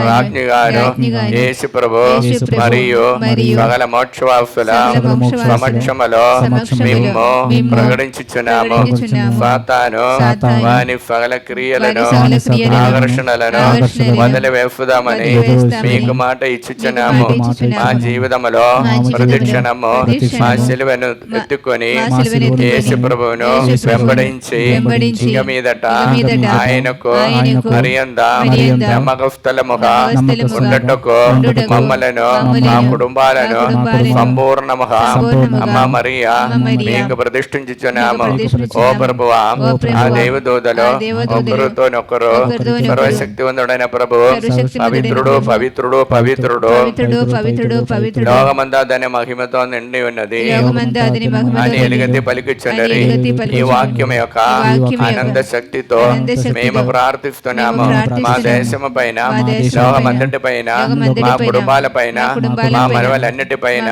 రాజ్ఞిగాను యేసు ప్రభు మరియు సకల మోక్షవాసుల సమక్షములో మిమ్ము ప్రకటించుచున్నాము. సాతాను వాని సకల క్రియలను ఆకర్షణలను వదిలివేసుదామని మీకు మాట ఇచ్చుచున్నాము. మా జీవితంలో ప్రతిక్షణము మా సిలువను ఎత్తుకొని యేసు ప్రభువును వెంబడించి ఇక మీదట ఆయనకు మర్యాద నమ్మకస్థలముగా ఉండటకు మమ్మలను మా కుటుంబాలను సంపూర్ణముగా అమ్మ మరియా మీకు ప్రతిష్ఠించుచున్నాము. ఓ ప్రభువా, ఆ దేవదూతలు ఒకరితోనొకరు సర్వశక్తివంతుడైన ప్రభు పవిత్రుడు పవిత్రుడు పవిత్రుడు లోకమంతా దాని మహిమతో నిండి ఉన్నది అని ఎలుగెత్తి పలికిచున్నది. ఈ వాక్యం యొక్క ఆనంద శక్తితో మేము ప్రార్థిస్తున్నాము. మా దేశము పైన, లోకమంతటి పైన, మా కుటుంబాల పైన, మా మనవలన్నిటి పైన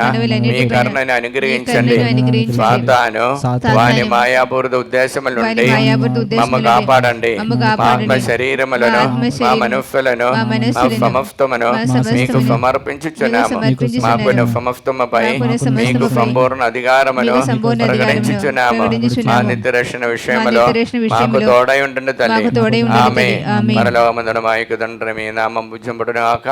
మీ కరుణను అనుగ్రహించండి. సాతాను వాని మాయాపూరిత ఉద్దేశముల నుండి మమ్మ కాపాడండి. మా ఆత్మ శరీరములను, మా మనస్సులను, మా సమస్తమును మీకు సమర్పించుచున్నాము. మాకు సమస్తముపై మీకు సంపూర్ణ అధికారమును ప్రకటించుచున్నాము. మా నిత్య రక్షణ విషయములో మాకు తోడై ఉంటుంది తల్లి. ఆమె పరలోకమందున మా యొక్క తండ్రి మీ నామం పూజింపబడును గాక.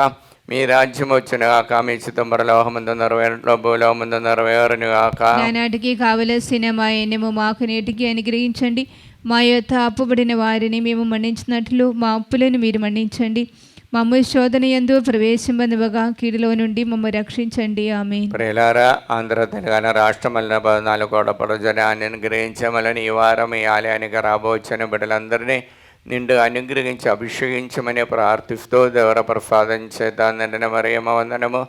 మీ రాజ్యం వచ్చును గాక. మీ చిత్తం పరలోకమందు నెరవేరులో భూలోకమందు నెరవేరును గాక. నాటికి కావలసిన మా ఎన్నెము మాకు నేటికి అనుగ్రహించండి. మా యొక్క అప్పుబడిన వారిని మేము మన్నించినట్లు మా అప్పులను మీరు మన్నించండి. మమ్మ శోధన యందు ప్రవేశింపనివ్వగా కీడులో నుండి మమ్మ రక్షించండి. ఆమేన్. ప్రియులారా, ఆంధ్ర తెలంగాణ రాష్ట్రముల 14 కోట్ల ప్రజనాన్ని అనుగ్రహించమలని ఈ వారం ఈ ఆలయానికి రాబోచిన బిడ్డలందరినీ నిండు అనుగ్రహించి అభిషేకించమని ప్రార్థిస్తూ దేవర ప్రసాదం చేత నిండిన మరియమ్మ వందనము.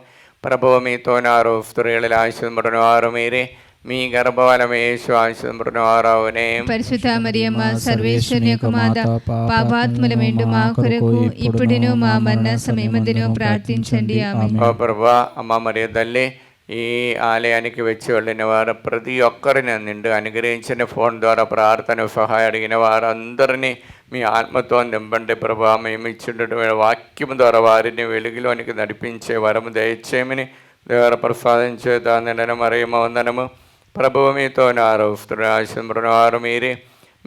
ప్రభువు మీతోనారు, స్త్రీలలో ఆశీర్వదింపబడిన వారు మీరే, మీ గర్భఫలము యేసు ఆశీర్వదింపబడిన వారవునే. పరిశుద్ధ మరియమ్మ సర్వేశ్వరుని యొక్క మాత, పాపాత్ములమైండు మా కొరకు ఇప్పుడును మా మరణ సమయమందును ప్రార్థించండి. ఆమేన్. ఓ ప్రభువా, అమ్మ మరియ తల్లి, ఈ ఆలయానికి వచ్చి వెళ్ళిన వారు ప్రతి ఒక్కరిని నిండు అనుగ్రహించిన ఫోన్ ద్వారా ప్రార్థన సహాయం అడిగిన వారందరినీ మీ ఆత్మతో నింపండి ప్రభా. మేము ఇచ్చినటువంటి వాక్యం ద్వారా వారిని వెలుగులోనికి నడిపించే వరము దయచేయమని దేవర ప్రసాదించే దాని మరియమ్మ వందనము. ప్రభువు మీతో నారు, స్త్రీ ఆశీర్వదింపబడిన వారు మీరే,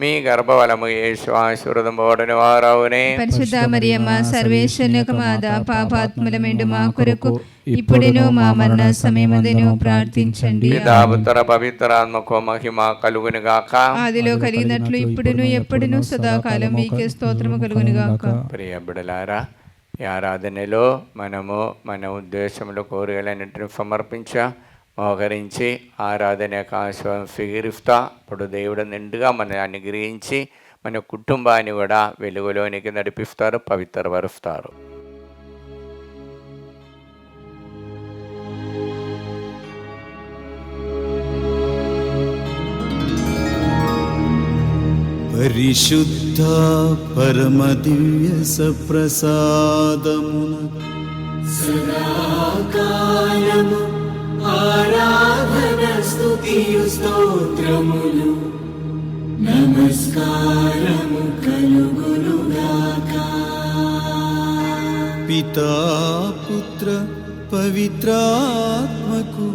మీ గర్భఫలము యేసు ఆశీర్వదింపబడిన వారవునే. పరిశుద్ధ మరియమ్మ సర్వేశ్వరుని యొక్క మాత, పాపాత్ములమైండు మా కొరకు ఇప్పుడును మా మరణ సమయమందును ప్రార్థించండి. పితాపుత్ర పవిత్రాత్మకు మహిమ కలుగును గాక. ఆదిలో కలిగినట్లు ఇప్పుడును ఎప్పుడును సదాకాలం మీకే స్తోత్రము కలుగును గాక. ప్రియ బిడ్డలారా, ఈ ఆరాధనలో మనము మన ఉద్దేశములు కోరికలన్నింటినీ సమర్పించా మోకరించి ఆరాధన యొక్క ఆశీర్వాదం స్వీకరిస్తా. ఇప్పుడు దేవుడు నిండుగా మన అనుగ్రహించి మన కుటుంబాన్ని కూడా వెలుగులోనికి నడిపిస్తారు, పవిత్రపరుస్తారు. పరిశుద్ధ పరమ దివ్య సప్రసాదమున సదాకాలము ఆరాధన స్తుతియు స్తోత్రములు నమస్కారము కలుగునుగాక. పితా పుత్ర పవిత్రాత్మకు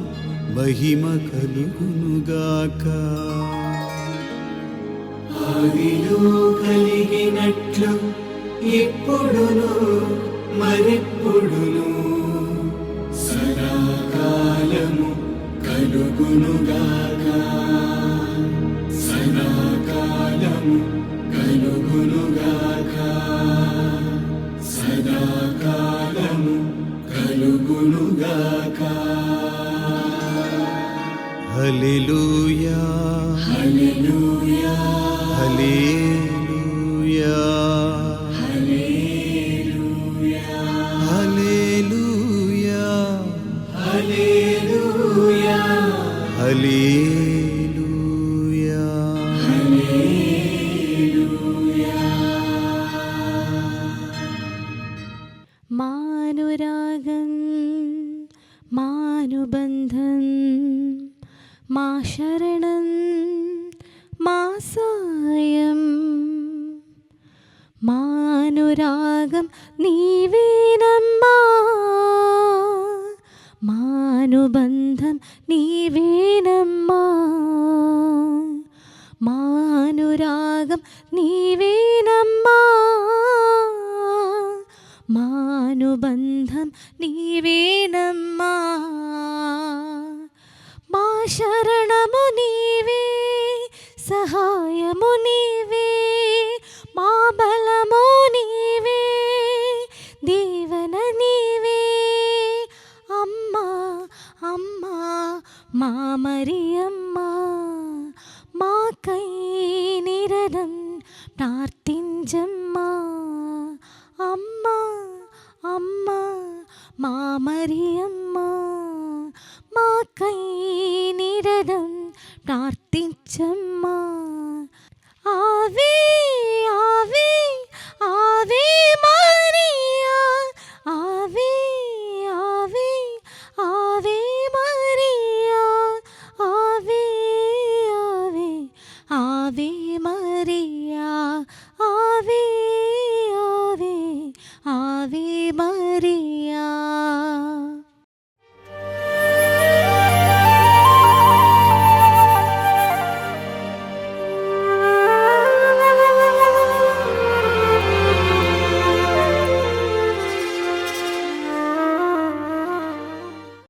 మహిమ కలుగునుగాక. ఆదిలో కలిగినట్లు ఇప్పుడును మరెప్పుడును సదాకాలము కలుగునుగాక. సదాకాలము కలుగునుగాక. సదాకాలము కలుగునుగాక. హల్లెలూయా హల్లెలూయా హల్లెలూయా హల్లెలూయా హల్లెలూయా హల్లెలూయా హల్లెలూయా హల్లెలూయా. మానురాగం మానుబంధం మా శరణం మా సాయం. మానురాగం నీవేనమ్మా, మానుబంధం నీవేనమ్మా. మానురాగం నీవేనమ్మా, మానుబంధం నీవేనమ్మా. సహాయము నీవే, మా బలము నీవే, దీవెన నీవే. అమ్మా అమ్మా మా మరియమ్మా, మాకై నిరతం ప్రార్థించమ్మా. అమ్మా అమ్మా మా మరియమ్మా, మాకై నిరతం ప్రార్థించమ్మా. ఆవే